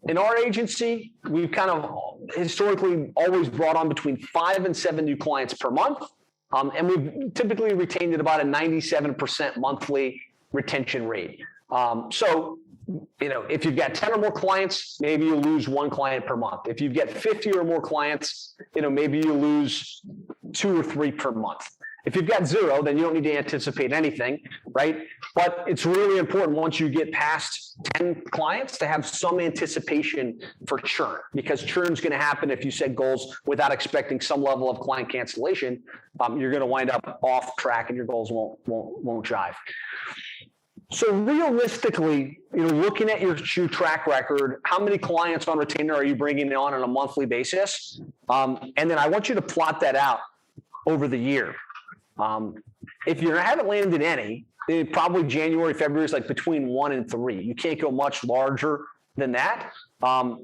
In our agency, we've kind of historically always brought on between 5 and 7 new clients per month, and we've typically retained at about a 97% monthly retention rate. So, if you've got 10 or more clients, maybe you lose 1 client per month. If you've got 50 or more clients, maybe you lose 2 or 3 per month. If you've got 0, then you don't need to anticipate anything, right? But it's really important once you get past 10 clients to have some anticipation for churn, because churn is going to happen if you set goals without expecting some level of client cancellation. You're going to wind up off track and your goals won't jive. So realistically, looking at your track record, how many clients on retainer are you bringing on a monthly basis? And then I want you to plot that out over the year. If you haven't landed any, probably January, February is like between 1 and 3. You can't go much larger than that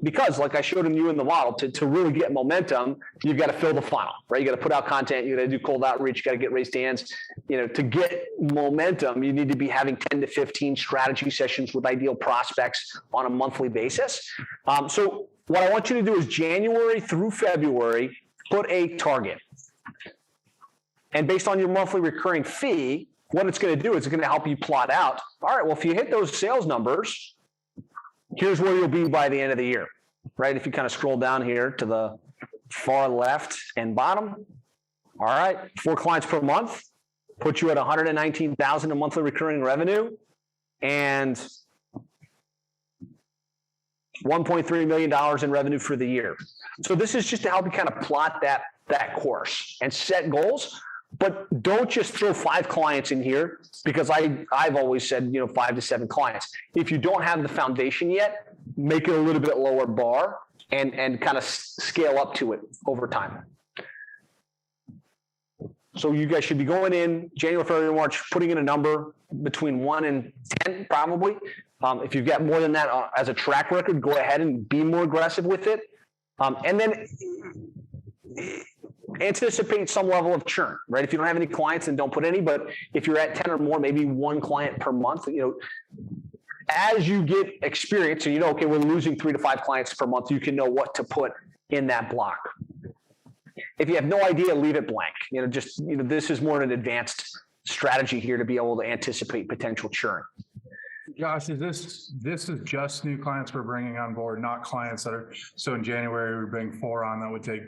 because, like I showed you in the model, to really get momentum, you've got to fill the funnel, right? You got to put out content, you got to do cold outreach, you got to get raised hands. To get momentum, you need to be having 10 to 15 strategy sessions with ideal prospects on a monthly basis. So what I want you to do is January through February, put a target. And based on your monthly recurring fee, what it's going to do is it's going to help you plot out, all right, well, if you hit those sales numbers, here's where you'll be by the end of the year, right? If you kind of scroll down here to the far left and bottom, all right, 4 clients per month, put you at 119,000 in monthly recurring revenue and $1.3 million in revenue for the year. So this is just to help you kind of plot that course and set goals. But don't just throw 5 clients in here, because I've always said, 5 to 7 clients. If you don't have the foundation yet, make it a little bit lower bar and kind of scale up to it over time. So you guys should be going in January, February, March, putting in a number between 1 and 10 probably. If you've got more than that as a track record, go ahead and be more aggressive with it. And then anticipate some level of churn, right? If you don't have any clients, then don't put any, but if you're at 10 or more, maybe 1 client per month, as you get experience and okay, we're losing 3 to 5 clients per month, you can know what to put in that block. If you have no idea, leave it blank. This is more an advanced strategy here to be able to anticipate potential churn. Josh, this is just new clients we're bringing on board, not clients that are, so in January we bring 4 on, that would take,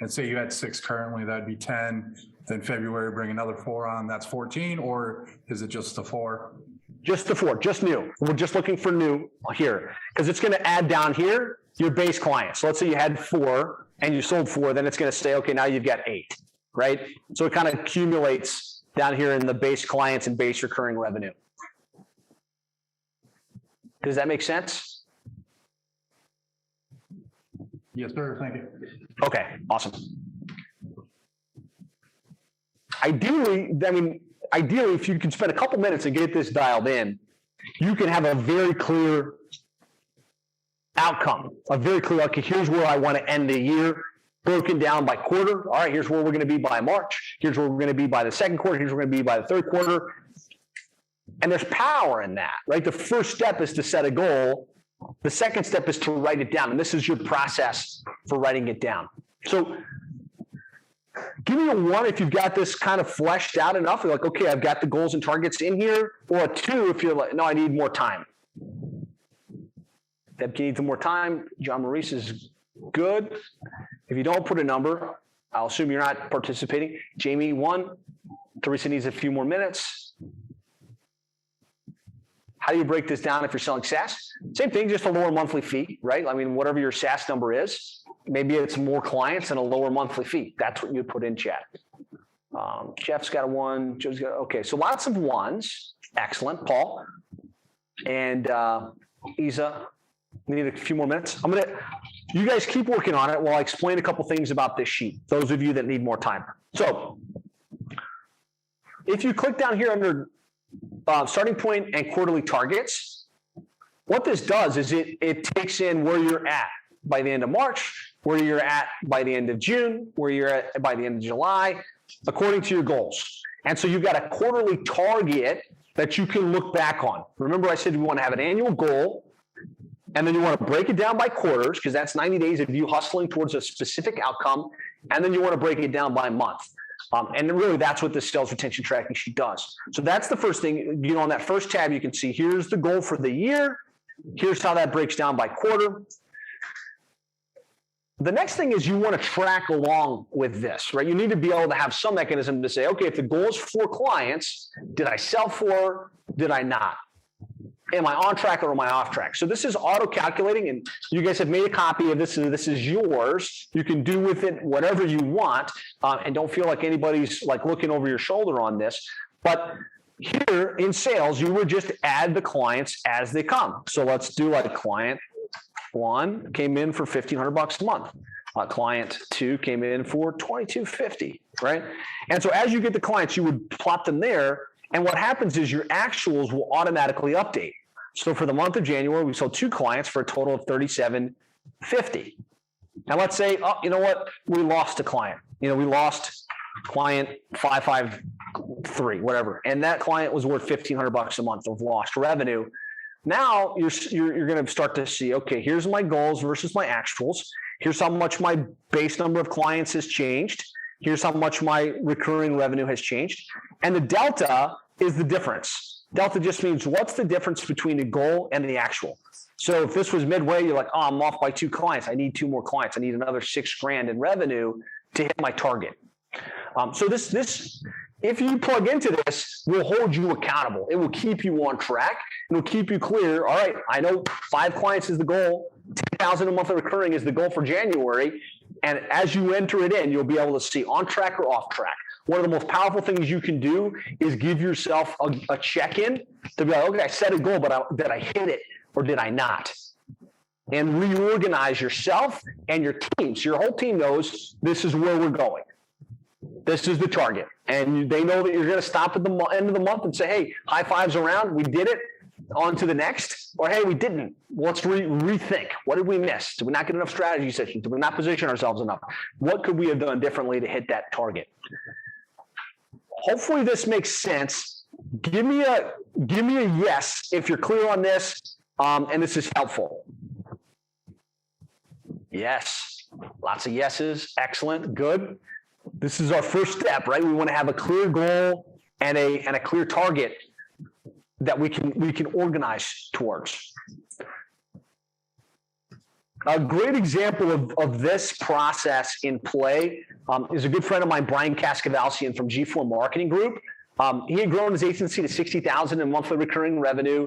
and say you had 6 currently, that'd be 10, then February bring another 4 on, that's 14, or is it just the 4? Just the 4, just new. We're just looking for new here, because it's going to add down here your base clients. So let's say you had 4 and you sold 4, then it's going to say, okay, now you've got 8, right? So it kind of accumulates down here in the base clients and base recurring revenue. Does that make sense? Yes, sir. Thank you. Okay, awesome. Ideally, if you can spend a couple minutes and get this dialed in, you can have a very clear outcome, okay, here's where I want to end the year, broken down by quarter. All right, here's where we're going to be by March. Here's where we're going to be by the second quarter. Here's where we're going to be by the third quarter. And there's power in that, right? The first step is to set a goal. The second step is to write it down. And this is your process for writing it down. So give me a 1 if you've got this kind of fleshed out enough. You're like, okay, I've got the goals and targets in here. Or a 2 if you're like, no, I need more time. Deb needs more time. John Maurice is good. If you don't put a number, I'll assume you're not participating. Jamie, 1. Teresa needs a few more minutes. How do you break this down if you're selling SaaS? Same thing, just a lower monthly fee, right? Whatever your SaaS number is, maybe it's more clients and a lower monthly fee. That's what you put in chat. Jeff's got a 1. Joe's got, okay, so lots of 1s. Excellent, Paul. And Isa, we need a few more minutes. You guys keep working on it while I explain a couple things about this sheet, those of you that need more time. So if you click down here under starting point and quarterly targets, what this does is it takes in where you're at by the end of March, where you're at by the end of June, where you're at by the end of July, according to your goals. And so you've got a quarterly target that you can look back on. Remember, I said we want to have an annual goal, and then you want to break it down by quarters, because that's 90 days of you hustling towards a specific outcome, and then you want to break it down by month. And really, that's what the sales retention tracking sheet does. So that's the first thing. On that first tab, you can see here's the goal for the year. Here's how that breaks down by quarter. The next thing is you want to track along with this, right? You need to be able to have some mechanism to say, okay, if the goal is 4 clients, did I sell 4? Did I not? Am I on track or am I off track? So this is auto-calculating, and you guys have made a copy of this. This is yours. You can do with it whatever you want, and don't feel like anybody's looking over your shoulder on this. But here in sales, you would just add the clients as they come. So let's do client 1 came in for $1,500 a month. Client 2 came in for $2,250, right? And so as you get the clients, you would plot them there. And what happens is your actuals will automatically update. So for the month of January, we sold 2 clients for a total of $3,750. Now let's say, oh, you know what? We lost a client. We lost client 553, whatever. And that client was worth $1,500 a month of lost revenue. Now you're going to start to see, okay, here's my goals versus my actuals. Here's how much my base number of clients has changed. Here's how much my recurring revenue has changed. And the delta is the difference. Delta just means what's the difference between the goal and the actual. So if this was midway, you're like, oh, I'm off by 2 clients. I need 2 more clients. I need another $6,000 in revenue to hit my target. So this, if you plug into this, will hold you accountable. It will keep you on track. It will keep you clear. All right, I know 5 clients is the goal. 10,000 a month of recurring is the goal for January. And as you enter it in, you'll be able to see on track or off track. One of the most powerful things you can do is give yourself a check-in to be like, okay, I set a goal, but did I hit it or did I not? And reorganize yourself and your team. So your whole team knows this is where we're going. This is the target. And they know that you're going to stop at the end of the month and say, hey, high fives around. We did it. On to the next. Or, hey, we didn't. Let's rethink. What did we miss? Did we not get enough strategy sessions? Did we not position ourselves enough? What could we have done differently to hit that target? Hopefully this makes sense. Give me a yes if you're clear on this, and this is helpful. Yes. Lots of yeses. Excellent. Good. This is our first step, right? We want to have a clear goal and a clear target that we can organize towards. A great example of this process in play is a good friend of mine, Brian Cascavalcian from G4 Marketing Group. He had grown his agency to $60,000 in monthly recurring revenue.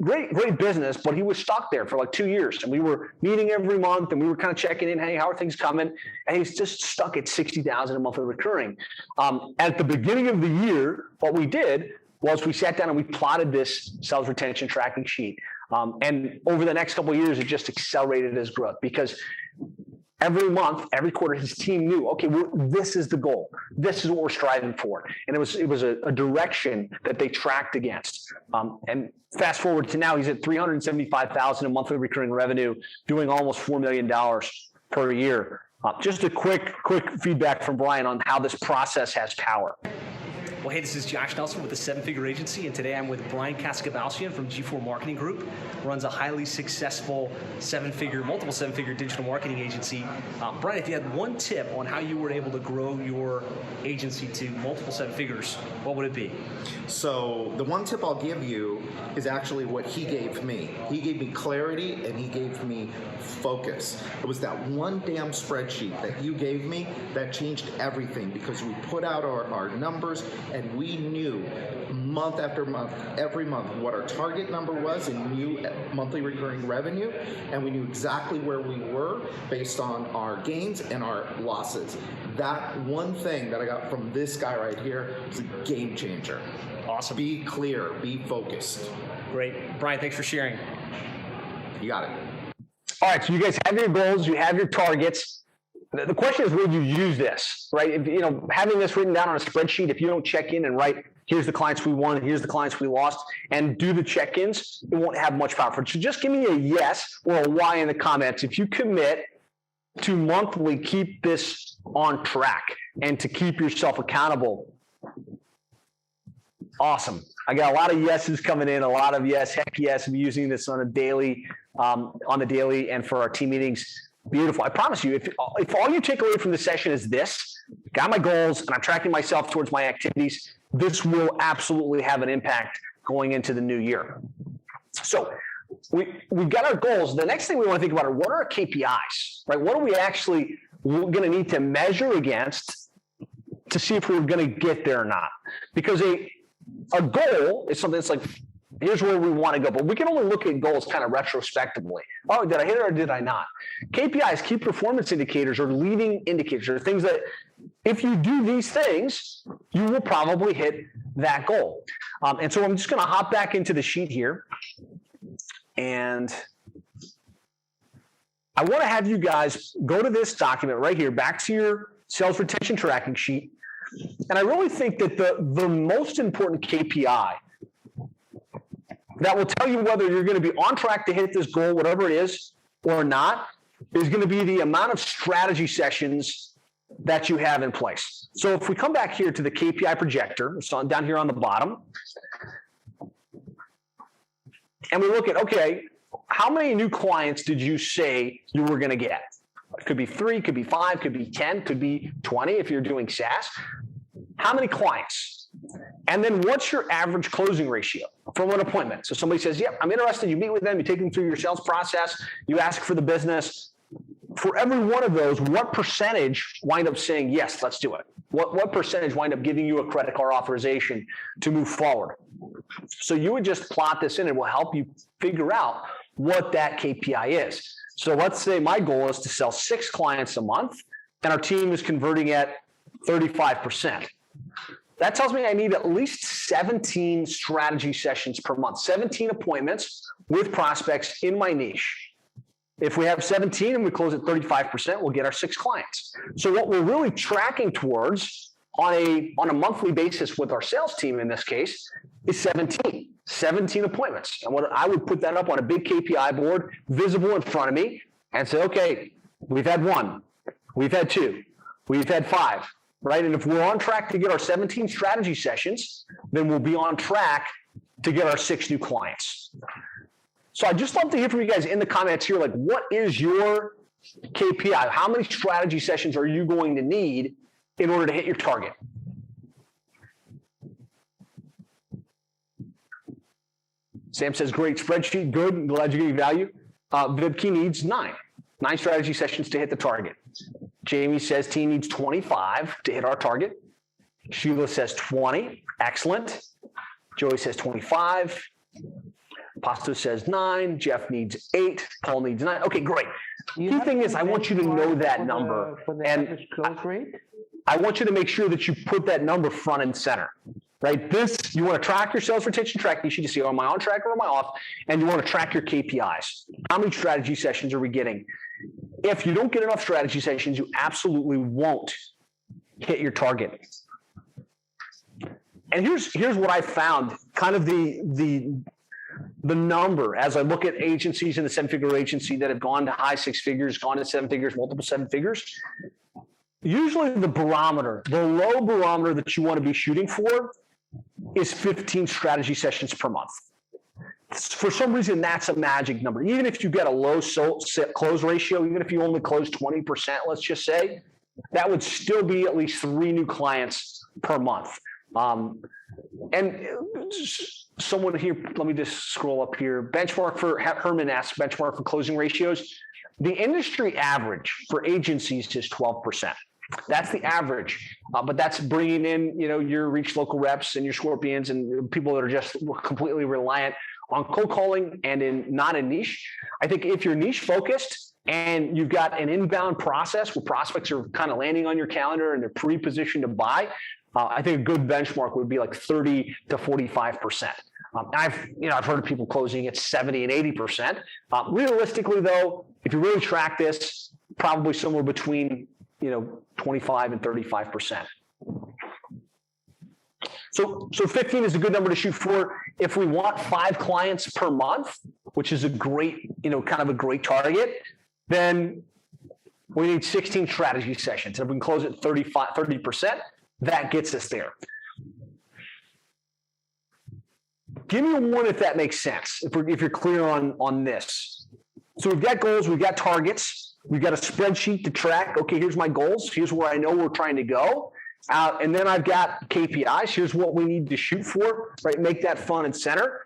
Great business, but he was stuck there for like 2 years. And we were meeting every month and we were kind of checking in, hey, how are things coming? And he's just stuck at $60,000 a monthly recurring. At the beginning of the year, what we did was we sat down and we plotted this sales retention tracking sheet. And over the next couple of years, it just accelerated his growth because every month, every quarter, his team knew, okay, this is the goal. This is what we're striving for. And it was a direction that they tracked against. And fast forward to now, he's at $375,000 in monthly recurring revenue, doing almost $4 million per year. Just a quick feedback from Brian on how this process has power. Well, hey, this is Josh Nelson with the 7-Figure Agency, and today I'm with Brian Cascavalcian from G4 Marketing Group, runs a highly successful multiple seven-figure digital marketing agency. Brian, if you had one tip on how you were able to grow your agency to multiple 7 figures, what would it be? So the one tip I'll give you is actually what he gave me. He gave me clarity and he gave me focus. It was that one damn spreadsheet that you gave me that changed everything because we put out our numbers and we knew month after month, every month, what our target number was in new monthly recurring revenue, and we knew exactly where we were based on our gains and our losses. That one thing that I got from this guy right here is a game changer. Awesome. Be clear, be focused. Great. Brian, thanks for sharing. You got it. All right, so you guys have your goals, you have your targets. The question is, would you use this, right? If, having this written down on a spreadsheet, if you don't check in and write, here's the clients we won, here's the clients we lost, and do the check-ins, it won't have much power. So just give me a yes or a Y in the comments if you commit to monthly keep this on track and to keep yourself accountable. Awesome. I got a lot of yeses coming in, a lot of yes, heck yes. I'm using this on the daily and for our team meetings. Beautiful. I promise you, if all you take away from the session is this, got my goals and I'm tracking myself towards my activities, this will absolutely have an impact going into the new year. So we've got our goals. The next thing we want to think about are what are our KPIs, right? What are we actually going to need to measure against to see if we're going to get there or not? Because a goal is something that's like, here's where we want to go, but we can only look at goals kind of retrospectively. Oh, did I hit it or did I not? KPIs, key performance indicators, or leading indicators, are things that if you do these things, you will probably hit that goal. And so I'm just going to hop back into the sheet here. And I want to have you guys go to this document right here, back to your sales retention tracking sheet. And I really think that the most important KPI that will tell you whether you're going to be on track to hit this goal, whatever it is, or not, is going to be the amount of strategy sessions that you have in place. So if we come back here to the KPI projector, it's down here on the bottom, and we look at, okay, how many new clients did you say you were going to get? Could be 3, could be 5, could be 10, could be 20 if you're doing SaaS. How many clients? And then what's your average closing ratio from an appointment? So somebody says, yep, I'm interested. You meet with them, you take them through your sales process, you ask for the business. For every one of those, what percentage wind up saying, yes, let's do it? What percentage wind up giving you a credit card authorization to move forward? So you would just plot this in and it will help you figure out what that KPI is. So let's say my goal is to sell 6 clients a month and our team is converting at 35%. That tells me I need at least 17 strategy sessions per month, 17 appointments with prospects in my niche. If we have 17 and we close at 35%, we'll get our 6 clients. So what we're really tracking towards on a monthly basis with our sales team in this case is 17 appointments. And what I would put that up on a big KPI board, visible in front of me, and say, okay, we've had 1, we've had 2, we've had 5, right? And if we're on track to get our 17 strategy sessions, then we'll be on track to get our 6 new clients. So I'd just love to hear from you guys in the comments here, like, what is your KPI? How many strategy sessions are you going to need in order to hit your target? Sam says, great spreadsheet, good, I'm glad you're getting value. Vibke needs 9 strategy sessions to hit the target. Jamie says team needs 25 to hit our target. Sheila says 20, excellent. Joey says 25. Pasto says 9. Jeff needs 8. Paul needs 9. Okay, great. Key thing is I want you to know that number. And I want you to make sure that you put that number front and center, right? This, you want to track your sales retention tracking sheet to see, am I on track or am I off? And you want to track your KPIs. How many strategy sessions are we getting? If you don't get enough strategy sessions, you absolutely won't hit your target. And here's what I found, kind of the number as I look at agencies in the 7-figure agency that have gone to high 6 figures, gone to 7 figures, multiple 7 figures. Usually the barometer, the low barometer that you want to be shooting for is 15 strategy sessions per month. For some reason, that's a magic number. Even if you get a low close ratio, even if you only close 20%, let's just say, that would still be at least 3 new clients per month. And someone here, let me just scroll up here. Benchmark for, Herman asks, benchmark for closing ratios. The industry average for agencies is 12%. That's the average, but that's bringing in, your reach local reps and your scorpions and people that are just completely reliant on cold calling and not a niche. I think if you're niche focused and you've got an inbound process where prospects are kind of landing on your calendar and they're pre-positioned to buy, I think a good benchmark would be like 30 to 45%. I've heard of people closing at 70 and 80%. Realistically, though, if you really track this, probably somewhere between 25 and 35%. So 15 is a good number to shoot for. If we want 5 clients per month, which is a great, kind of a great target, then we need 16 strategy sessions. If we can close at 30%, that gets us there. Give me a 1 if that makes sense, if you're clear on this. So we've got goals, we've got targets, we've got a spreadsheet to track. Okay, here's my goals. Here's where I know we're trying to go. And then I've got KPIs. Here's what we need to shoot for, right? Make that fun and center.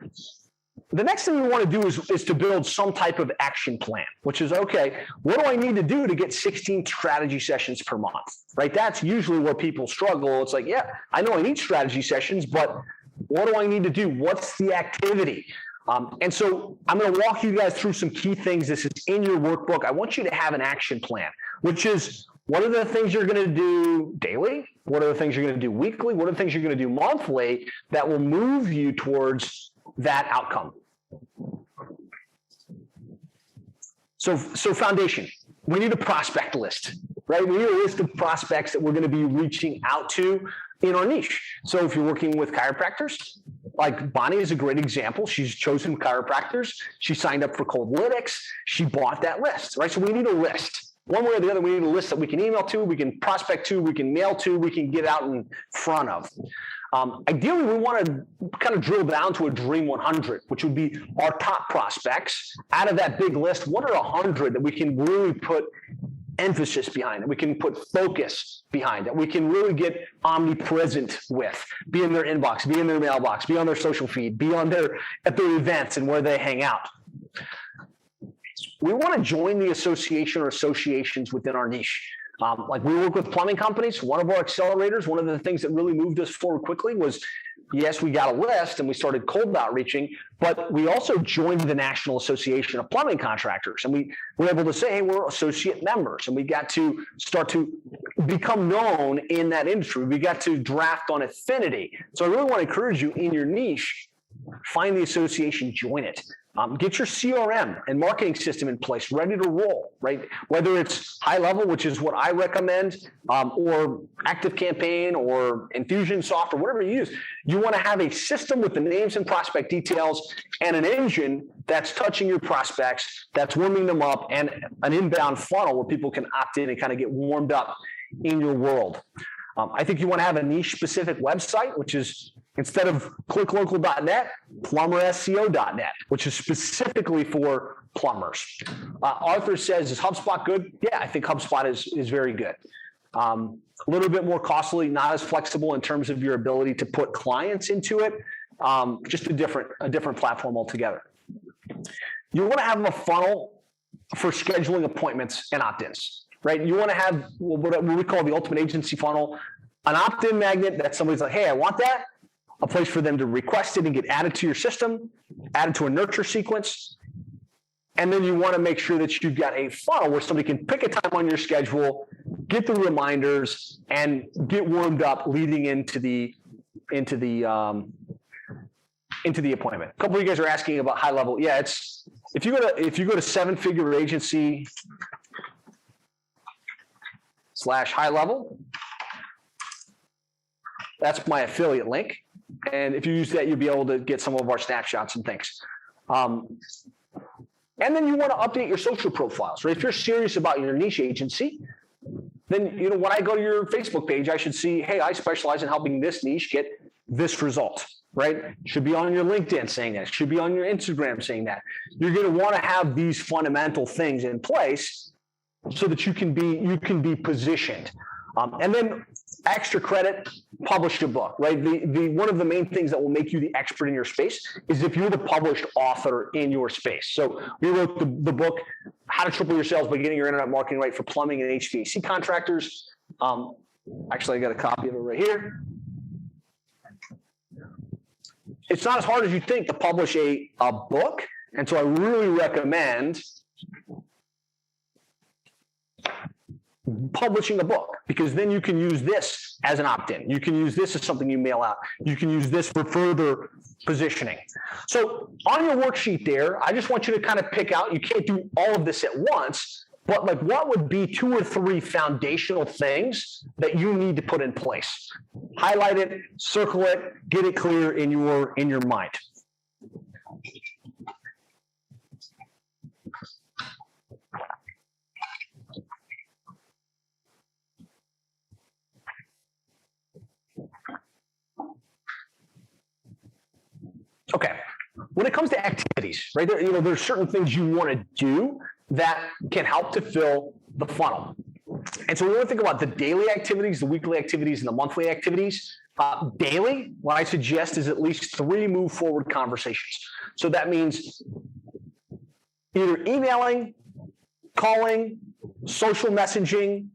The next thing we want to do is to build some type of action plan, which is, okay, what do I need to do to get 16 strategy sessions per month, right? That's usually where people struggle. It's like, yeah, I know I need strategy sessions, but what do I need to do? What's the activity? And so I'm going to walk you guys through some key things. This is in your workbook. I want you to have an action plan, which is, what are the things you're going to do daily? What are the things you're going to do weekly? What are the things you're going to do monthly that will move you towards that outcome? So foundation, we need a prospect list, right? We need a list of prospects that we're going to be reaching out to in our niche. So if you're working with chiropractors, like Bonnie is a great example. She's chosen chiropractors. She signed up for Coldlytics. She bought that list, right? So we need a list. One way or the other, we need a list that we can email to, we can prospect to, we can mail to, we can get out in front of. Ideally, we want to kind of drill down to a dream 100, which would be our top prospects. Out of that big list, what are 100 that we can really put emphasis behind it. We can put focus behind it. We can really get omnipresent with, be in their inbox, be in their mailbox, be on their social feed, be on at their events and where they hang out. We want to join the association or associations within our niche. Like we work with plumbing companies. One of our accelerators, one of the things that really moved us forward quickly was, yes, we got a list and we started cold outreaching, but we also joined the National Association of Plumbing Contractors. And we were able to say, hey, we're associate members. And we got to start to become known in that industry. We got to draft on affinity. So I really want to encourage you in your niche, find the association, join it. Get your CRM and marketing system in place, ready to roll, right? Whether it's high level, which is what I recommend, or Active Campaign or Infusion software, whatever you use, you want to have a system with the names and prospect details and an engine that's touching your prospects, that's warming them up, and an inbound funnel where people can opt in and kind of get warmed up in your world. I think you want to have a niche-specific website, which is, instead of clicklocal.net, plumbersco.net, which is specifically for plumbers. Arthur says, is HubSpot good? Yeah, I think HubSpot is very good. A little bit more costly, not as flexible in terms of your ability to put clients into it. Just a different platform altogether. You want to have a funnel for scheduling appointments and opt-ins. Right? You want to have what we call the ultimate agency funnel, an opt-in magnet that somebody's like, hey, I want that, a place for them to request it and get added to your system, added to a nurture sequence. And then you want to make sure that you've got a funnel where somebody can pick a time on your schedule, get the reminders, and get warmed up leading into the appointment. A couple of you guys are asking about high level. Yeah, it's if you go to seven-figure agency /high level. That's my affiliate link. And if you use that, you'll be able to get some of our snapshots and things. And then you want to update your social profiles, right? If you're serious about your niche agency, then, you know, when I go to your Facebook page, I should see, hey, I specialize in helping this niche get this result, right? Should be on your LinkedIn saying that. Should be on your Instagram saying that. You're going to want to have these fundamental things in place so that you can be positioned. And then extra credit, publish a book, right? The one of the main things that will make you the expert in your space is if you're the published author in your space. So we wrote the book, How to Triple Your Sales by Getting Your Internet Marketing Right for Plumbing and HVAC Contractors. Actually, I got a copy of it right here. It's not as hard as you think to publish a book. And so I really recommend publishing a book, because then you can use this as an opt-in. You can use this as something you mail out. You can use this for further positioning. So on your worksheet there, I just want you to kind of pick out, you can't do all of this at once, but like what would be 2 or 3 foundational things that you need to put in place? Highlight it, circle it, get it clear in your mind. Okay, when it comes to activities, right, there's certain things you want to do that can help to fill the funnel. And so we want to think about the daily activities, the weekly activities, and the monthly activities. Daily, what I suggest is at least 3 move forward conversations. So that means either emailing, calling, social messaging,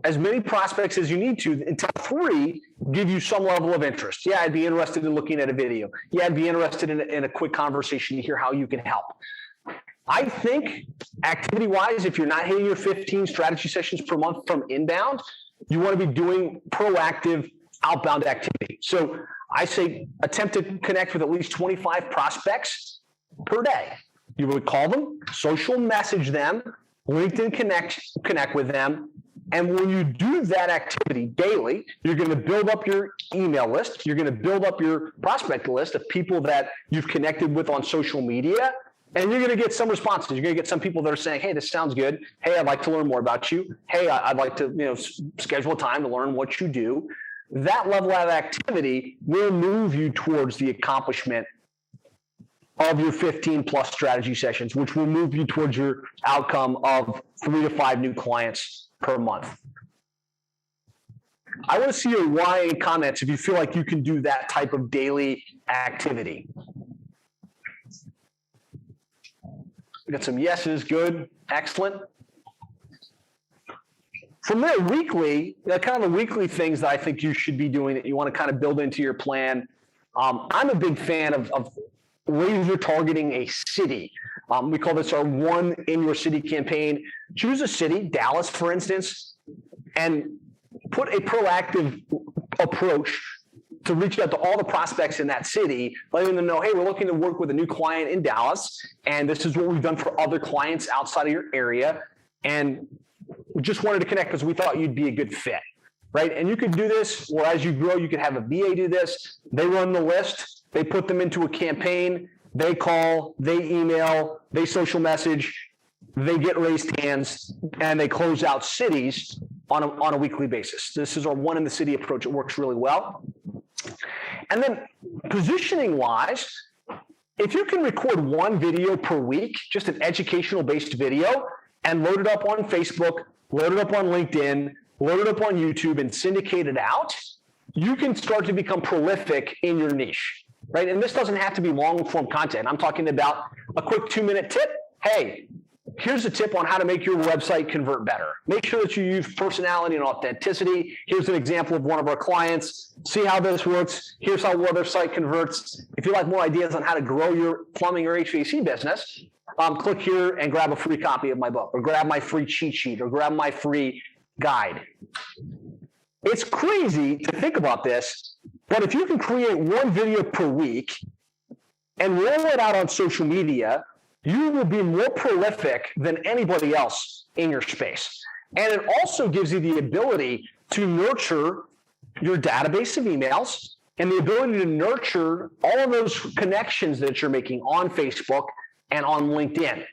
as many prospects as you need to until 3 give you some level of interest. Yeah, I'd be interested in looking at a video. Yeah, I'd be interested in a quick conversation to hear how you can help. I think activity-wise, if you're not hitting your 15 strategy sessions per month from inbound, you want to be doing proactive outbound activity. So I say attempt to connect with at least 25 prospects per day. You would call them, social message them, LinkedIn connect with them. And when you do that activity daily, you're going to build up your email list. You're going to build up your prospect list of people that you've connected with on social media. And you're going to get some responses. You're going to get some people that are saying, hey, this sounds good. Hey, I'd like to learn more about you. Hey, I'd like to schedule a time to learn what you do. That level of activity will move you towards the accomplishment of your 15 plus strategy sessions, which will move you towards your outcome of 3 to 5 new clients per month. I want to see your why in comments if you feel like you can do that type of daily activity. We got some yeses, good, excellent. From there, weekly, kind of the weekly things that I think you should be doing that you want to kind of build into your plan. I'm a big fan of laser targeting a city. We call this our One in Your City campaign. Choose a city, Dallas, for instance, and put a proactive approach to reach out to all the prospects in that city, letting them know, hey, we're looking to work with a new client in Dallas, and this is what we've done for other clients outside of your area, and we just wanted to connect because we thought you'd be a good fit, right? And you could do this, or as you grow, you could have a VA do this. They run the list, they put them into a campaign, they call, they email, they social message, they get raised hands, and they close out cities on a weekly basis. This is our One in the City approach. It works really well. And then positioning wise, if you can record one video per week, just an educational based video, and load it up on Facebook, load it up on LinkedIn, load it up on YouTube, and syndicate it out, you can start to become prolific in your niche, right? And this doesn't have to be long form content. I'm talking about a quick 2-minute tip. Hey, here's a tip on how to make your website convert better. Make sure that you use personality and authenticity. Here's an example of one of our clients. See how this works. Here's how their site converts. If you'd like more ideas on how to grow your plumbing or HVAC business, click here and grab a free copy of my book, or grab my free cheat sheet, or grab my free guide. It's crazy to think about this, but if you can create one video per week and roll it out on social media, you will be more prolific than anybody else in your space. And it also gives you the ability to nurture your database of emails and the ability to nurture all of those connections that you're making on Facebook and on LinkedIn.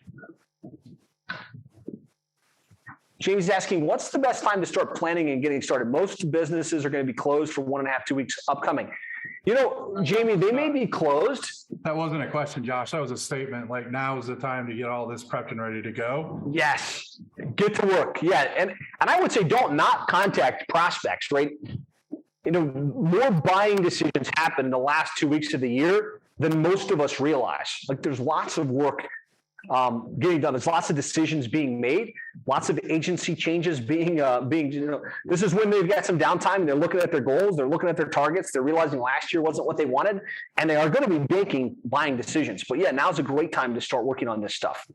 Jamie's asking, what's the best time to start planning and getting started? Most businesses are going to be closed for 1.5 to 2 weeks upcoming. You know, Jamie, they may be closed. That wasn't a question, Josh. That was a statement. Like, now is the time to get all this prepped and ready to go. Yes. Get to work. Yeah. And I would say don't not contact prospects, right? You know, more buying decisions happen in the last 2 weeks of the year than most of us realize. Like, there's lots of work getting done. There's lots of decisions being made, lots of agency changes being, this is when they've got some downtime and they're looking at their goals, they're looking at their targets, they're realizing last year wasn't what they wanted, and they are going to be making buying decisions. But yeah, now's a great time to start working on this stuff.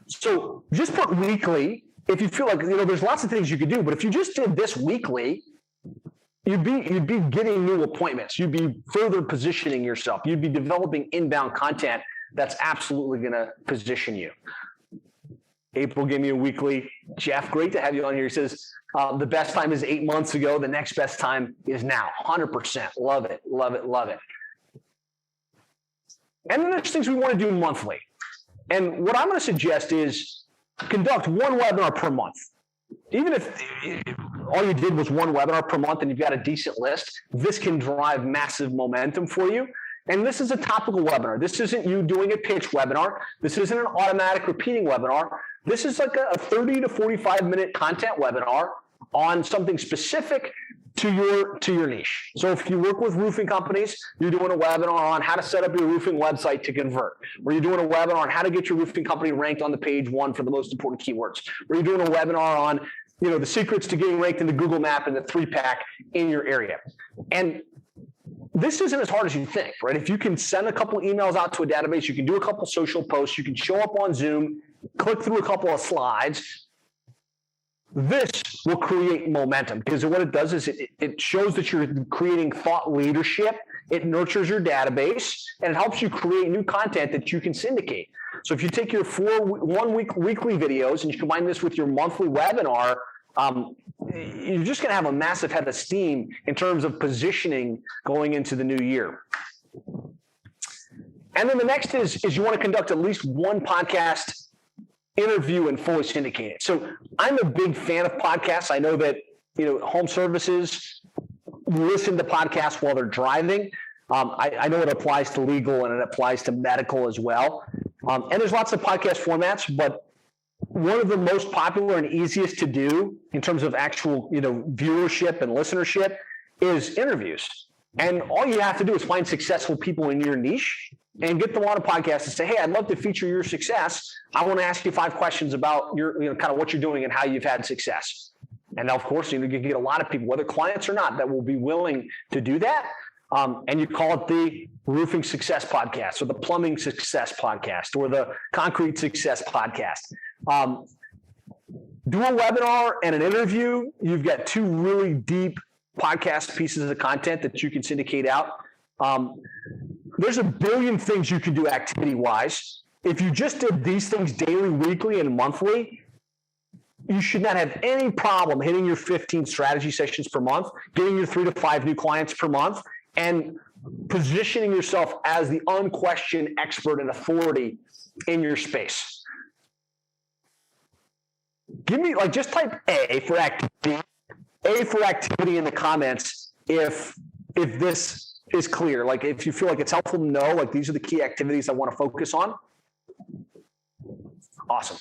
So just put weekly, if you feel like, there's lots of things you could do, but if you just did this weekly, you'd be getting new appointments. You'd be further positioning yourself. You'd be developing inbound content that's absolutely going to position you. April gave me a weekly. Jeff, great to have you on here. He says, the best time is 8 months ago. The next best time is now. 100%. Love it, love it, love it. And then there's things we want to do monthly. And what I'm going to suggest is conduct one webinar per month. Even if all you did was one webinar per month and you've got a decent list, this can drive massive momentum for you. And this is a topical webinar. This isn't you doing a pitch webinar. This isn't an automatic repeating webinar. This is like a 30 to 45-minute content webinar on something specific to your niche. So if you work with roofing companies, you're doing a webinar on how to set up your roofing website to convert. Or you're doing a webinar on how to get your roofing company ranked on the page 1 for the most important keywords. Or you're doing a webinar on the secrets to getting ranked in the Google map and the 3-pack in your area. And this isn't as hard as you think, right? If you can send a couple emails out to a database, you can do a couple social posts, you can show up on Zoom, click through a couple of slides, this will create momentum, because what it does is it shows that you're creating thought leadership, it nurtures your database, and it helps you create new content that you can syndicate. So if you take your weekly videos and you combine this with your monthly webinar, you're just going to have a massive head of steam in terms of positioning going into the new year. And then the next is you want to conduct at least one podcast interview and fully syndicate it. So I'm a big fan of podcasts. I know that home services listen to podcasts while they're driving. I know it applies to legal and it applies to medical as well. And there's lots of podcast formats, but one of the most popular and easiest to do in terms of actual, viewership and listenership is interviews. And all you have to do is find successful people in your niche and get them on a podcast and say, hey, I'd love to feature your success. I want to ask you 5 questions about your, kind of what you're doing and how you've had success. And of course, you get a lot of people, whether clients or not, that will be willing to do that. And you call it the Roofing Success Podcast or the Plumbing Success Podcast or the Concrete Success Podcast. Do a webinar and an interview. You've got 2 really deep podcast pieces of content that you can syndicate out. There's a billion things you can do activity-wise. If you just did these things daily, weekly, and monthly, you should not have any problem hitting your 15 strategy sessions per month, getting your 3 to 5 new clients per month, and positioning yourself as the unquestioned expert and authority in your space. Give me, just type A for activity in the comments if this is clear. If you feel like it's helpful to know, these are the key activities I want to focus on. Awesome.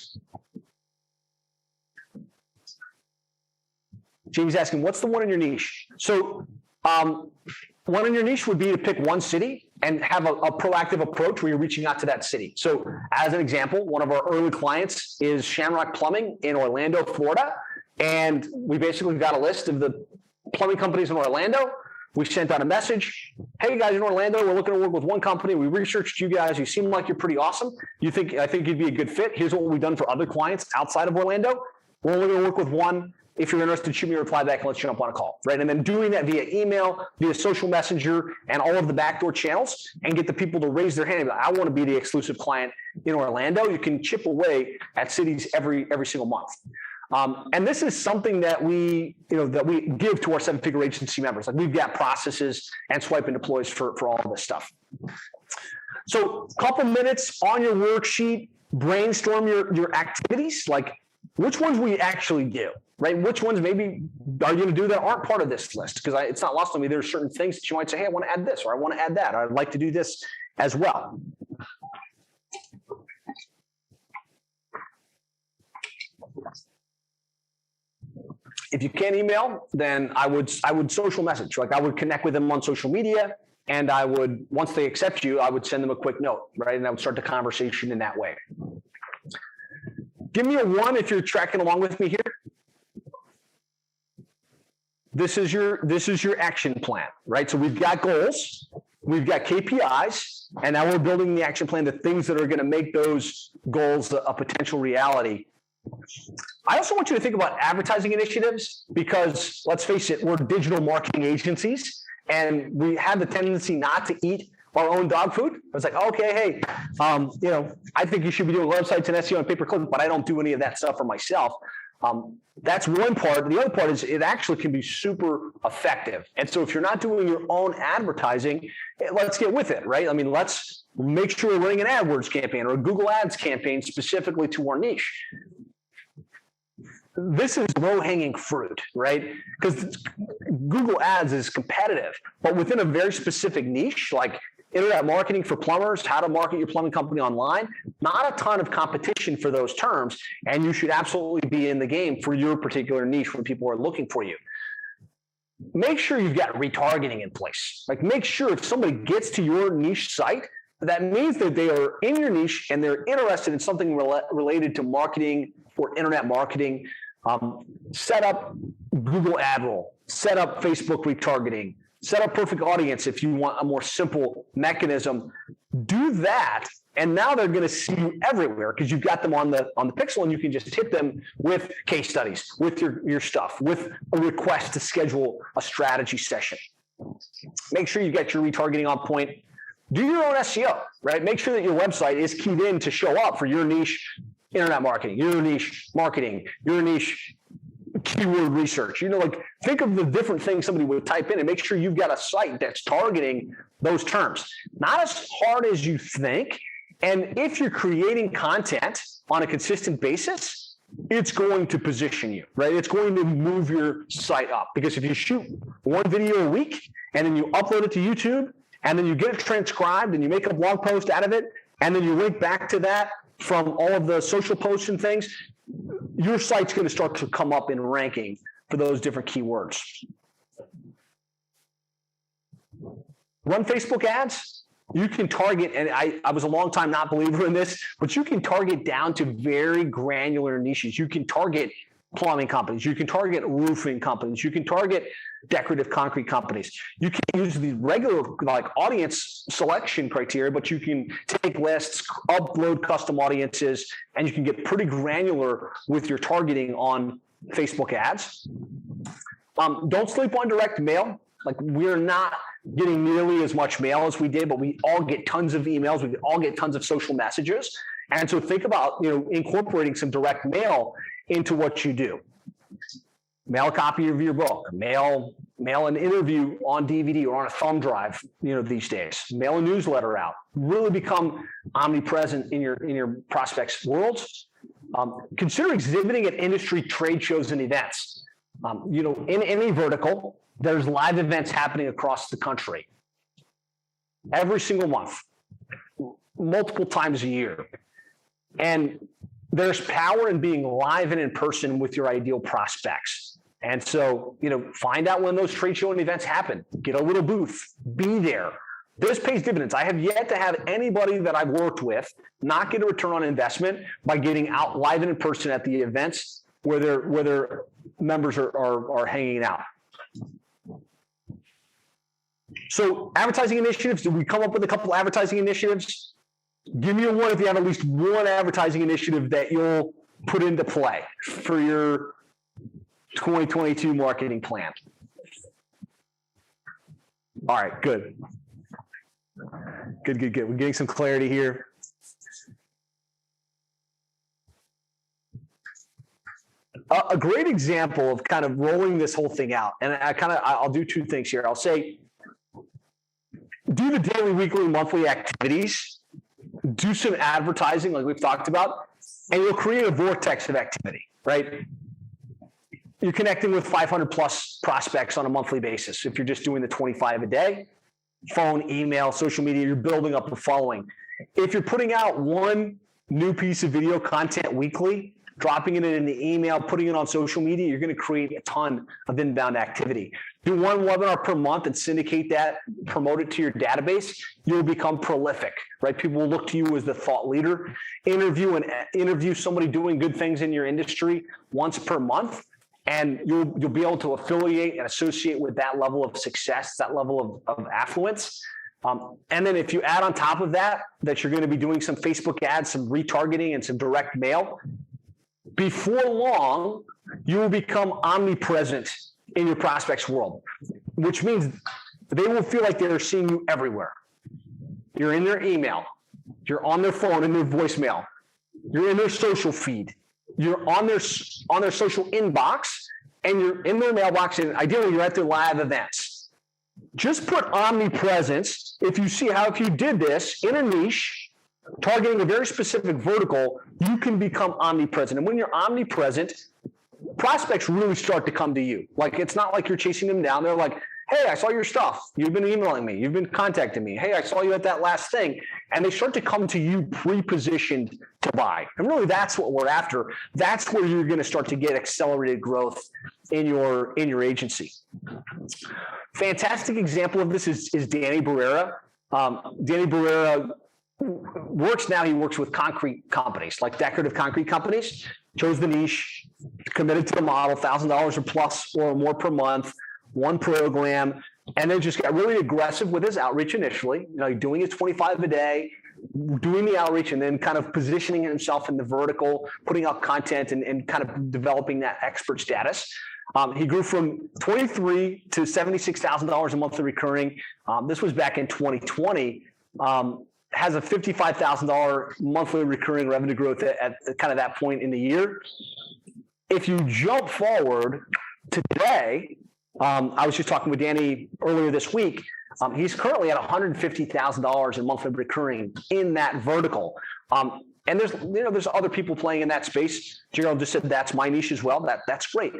Jamie's asking, what's the one in your niche? So one in your niche would be to pick one city and have a proactive approach where you're reaching out to that city. So as an example, one of our early clients is Shamrock Plumbing in Orlando, Florida. And we basically got a list of the plumbing companies in Orlando. We sent out a message. Hey, guys in Orlando, we're looking to work with one company. We researched you guys. You seem like you're pretty awesome. I think you'd be a good fit. Here's what we've done for other clients outside of Orlando. We're only going to work with one. If you're interested, shoot me a reply back and let's jump on a call, right? And then doing that via email, via social messenger, and all of the backdoor channels, and get the people to raise their hand and be like, I want to be the exclusive client in Orlando. You can chip away at cities every single month. And this is something that we give to our 7-figure agency members. We've got processes and swipe and deploys for all of this stuff. So a couple minutes on your worksheet, brainstorm your activities, which ones we actually do, right? Which ones maybe are you going to do that aren't part of this list? Because it's not lost on me. There's certain things that you might say, hey, I want to add this, or I want to add that, or I'd like to do this as well. If you can't email, then I would social message. I would connect with them on social media, and I would, once they accept you, I would send them a quick note, right? And I would start the conversation in that way. Give me a 1 if you're tracking along with me here. This is your action plan, right? So we've got goals, we've got KPIs, and now we're building the action plan, the things that are going to make those goals a potential reality. I also want you to think about advertising initiatives because, let's face it, we're digital marketing agencies, and we have the tendency not to eat our own dog food. I was like, okay, hey, I think you should be doing websites and SEO and pay-per-click, but I don't do any of that stuff for myself. That's one part. The other part is it actually can be super effective. And so if you're not doing your own advertising, let's get with it, right? Let's make sure we're running an AdWords campaign or a Google Ads campaign specifically to our niche. This is low-hanging fruit, right? Because Google Ads is competitive, but within a very specific niche, like internet marketing for plumbers, how to market your plumbing company online, not a ton of competition for those terms, and you should absolutely be in the game for your particular niche when people are looking for you. Make sure you've got retargeting in place. Make sure if somebody gets to your niche site, that means that they are in your niche and they're interested in something related to marketing or internet marketing. Set up Google Ad Roll, set up Facebook retargeting, set up Perfect Audience if you want a more simple mechanism. Do that, and now they're going to see you everywhere because you've got them on the pixel, and you can just hit them with case studies, with your stuff, with a request to schedule a strategy session. Make sure you get your retargeting on point. Do your own SEO, right? Make sure that your website is keyed in to show up for your niche internet marketing, your niche marketing, your niche keyword research. Think of the different things somebody would type in and make sure you've got a site that's targeting those terms. Not as hard as you think. And if you're creating content on a consistent basis, it's going to position you, right? It's going to move your site up. Because if you shoot one video a week and then you upload it to YouTube and then you get it transcribed and you make a blog post out of it, and then you link back to that from all of the social posts and things, your site's going to start to come up in ranking for those different keywords. Run Facebook ads. You can target, and I was a long time not believer in this, but you can target down to very granular niches. You can target plumbing companies. You can target roofing companies. You can target decorative concrete companies. You can use the regular like audience selection criteria, but you can take lists, upload custom audiences, and you can get pretty granular with your targeting on Facebook ads. Don't sleep on direct mail. Like, we're not getting nearly as much mail as we did, but we all get tons of emails. We all get tons of social messages. And so think about, incorporating some direct mail into what you do. Mail a copy of your book, mail an interview on DVD or on a thumb drive, these days. Mail a newsletter out. Really become omnipresent in your prospects' worlds. Consider exhibiting at industry trade shows and events. In any vertical, there's live events happening across the country every single month, multiple times a year. And there's power in being live and in person with your ideal prospects. And so, find out when those trade show and events happen. Get a little booth. Be there. This pays dividends. I have yet to have anybody that I've worked with not get a return on investment by getting out live and in person at the events where their members are hanging out. So advertising initiatives, did we come up with a couple advertising initiatives? Give me a one if you have at least one advertising initiative that you'll put into play for your 2022 marketing plan. All right, good. Good. We're getting some clarity here. A great example of kind of rolling this whole thing out, and I'll do two things here. I'll say, do the daily, weekly, monthly activities, do some advertising like we've talked about, and you'll create a vortex of activity, right? You're connecting with 500 plus prospects on a monthly basis. If you're just doing the 25 a day, phone, email, social media, you're building up a following. If you're putting out one new piece of video content weekly, dropping it in the email, putting it on social media, you're going to create a ton of inbound activity. Do one webinar per month and syndicate that, promote it to your database, you'll become prolific, right? People will look to you as the thought leader. Interview somebody doing good things in your industry once per month, and you'll be able to affiliate and associate with that level of success, that level of affluence. And then if you add on top of that you're going to be doing some Facebook ads, some retargeting, and some direct mail, before long, you will become omnipresent in your prospects' world, which means they will feel like they're seeing you everywhere. You're in their email, you're on their phone, in their voicemail, you're in their social feed, you're on their social inbox, and you're in their mailbox, and ideally you're at their live events. Just put omnipresence. If you did this in a niche, targeting a very specific vertical, you can become omnipresent. And when you're omnipresent, prospects really start to come to you. Like, it's not like you're chasing them down. They're like, hey, I saw your stuff. You've been emailing me. You've been contacting me. Hey, I saw you at that last thing. And they start to come to you pre-positioned to buy. And really, that's what we're after. That's where you're going to start to get accelerated growth in your agency. Fantastic example of this is Danny Barrera. Danny Barrera he works with concrete companies, like decorative concrete companies, chose the niche, committed to the model, $1,000 or plus or more per month, one program, and then just got really aggressive with his outreach initially, doing his 25 a day, doing the outreach, and then kind of positioning himself in the vertical, putting out content and kind of developing that expert status. He grew from $23,000 to $76,000 a monthly recurring. This was back in 2020. Has a $55,000 monthly recurring revenue growth at kind of that point in the year. If you jump forward to today, I was just talking with Danny earlier this week. He's currently at $150,000 in monthly recurring in that vertical. And there's other people playing in that space. Gerald just said that's my niche as well. That's great.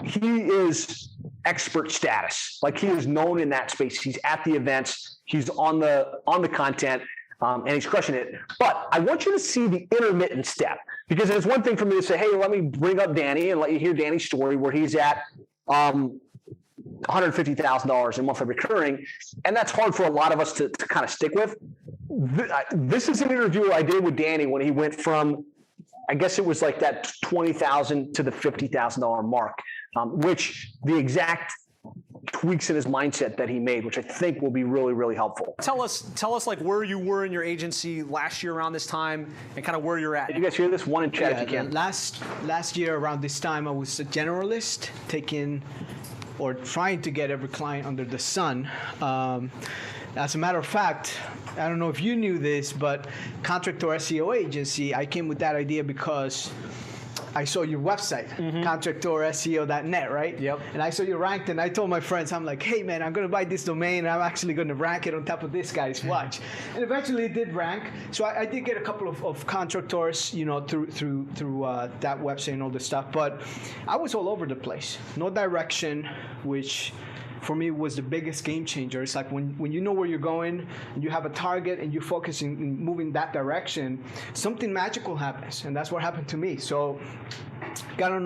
he is expert status. Like he is known in that space. He's at the events. He's on the content. And he's crushing it. But I want you to see the intermittent step, because it's one thing for me to say, hey, let me bring up Danny and let you hear Danny's story where he's at $150,000 in monthly recurring. And that's hard for a lot of us to kind of stick with. This is an interview I did with Danny when he went from, I guess it was like that $20,000 to the $50,000 mark, which the exact tweaks in his mindset that he made, which I think will be really, really helpful. Tell us like where you were in your agency last year around this time and kind of where you're at. Did you guys hear this? One in chat if you can. Last year around this time, I was a generalist, taking or trying to get every client under the sun. As a matter of fact, I don't know if you knew this, but Contractor SEO Agency, I came with that idea because I saw your website, contractorseo.net, right? Yep. And I saw you ranked, and I told my friends, I'm like, hey man, I'm gonna buy this domain, and I'm actually gonna rank it on top of this guy's watch. And eventually it did rank. So I did get a couple of contractors, you know, through that website and all this stuff. But I was all over the place, no direction, which for me was the biggest game changer. It's like when you know where you're going and you have a target and you focus in moving that direction, something magical happens, and that's what happened to me. So got on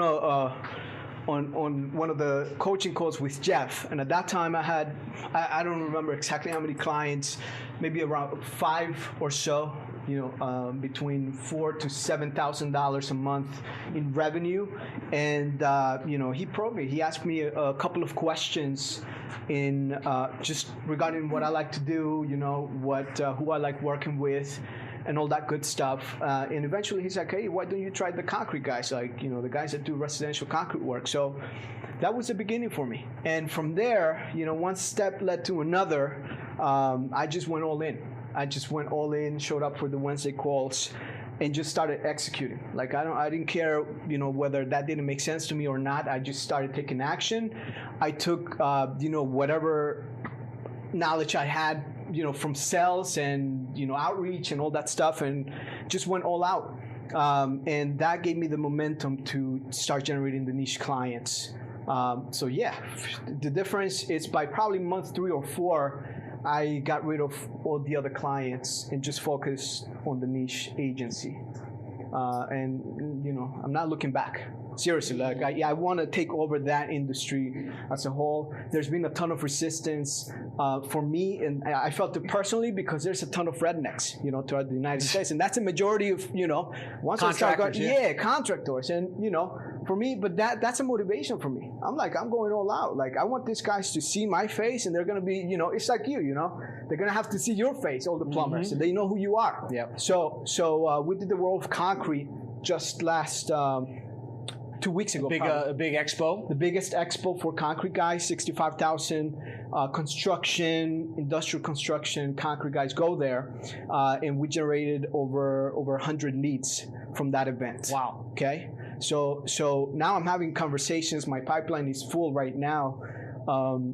on one of the coaching calls with Jeff, and at that time I had I don't remember exactly how many clients, maybe around 5 or so, you know, between $4,000 to $7,000 a month in revenue. And you know, he probed me. He asked me a couple of questions in just regarding what I like to do, you know, who I like working with, and all that good stuff. And eventually he's like, hey, why don't you try the concrete guys? Like, you know, the guys that do residential concrete work. So that was the beginning for me. And from there, you know, one step led to another. I just went all in. Showed up for the Wednesday calls, and just started executing. Like I didn't care, you know, whether that didn't make sense to me or not. I just started taking action. I took, you know, whatever knowledge I had, you know, from sales and, you know, outreach and all that stuff, and just went all out. And that gave me the momentum to start generating the niche clients. So yeah, the difference is by probably month 3 or 4, I got rid of all the other clients and just focused on the niche agency. And, you know, I'm not looking back. Seriously, like I want to take over that industry as a whole. There's been a ton of resistance for me, and I felt it personally because there's a ton of rednecks, you know, throughout the United States, and that's a majority of, you know, once I start going, contractors, and you know, for me, but that's a motivation for me. I'm like, I'm going all out. Like I want these guys to see my face, and they're gonna be, you know, it's like you know, they're gonna have to see your face, all the plumbers, and they know who you are. Yeah. So we did the World of Concrete just last 2 weeks ago. A big expo. The biggest expo for concrete guys, 65,000 construction, industrial construction, concrete guys go there. And we generated over 100 leads from that event. Wow. Okay. So now I'm having conversations. My pipeline is full right now.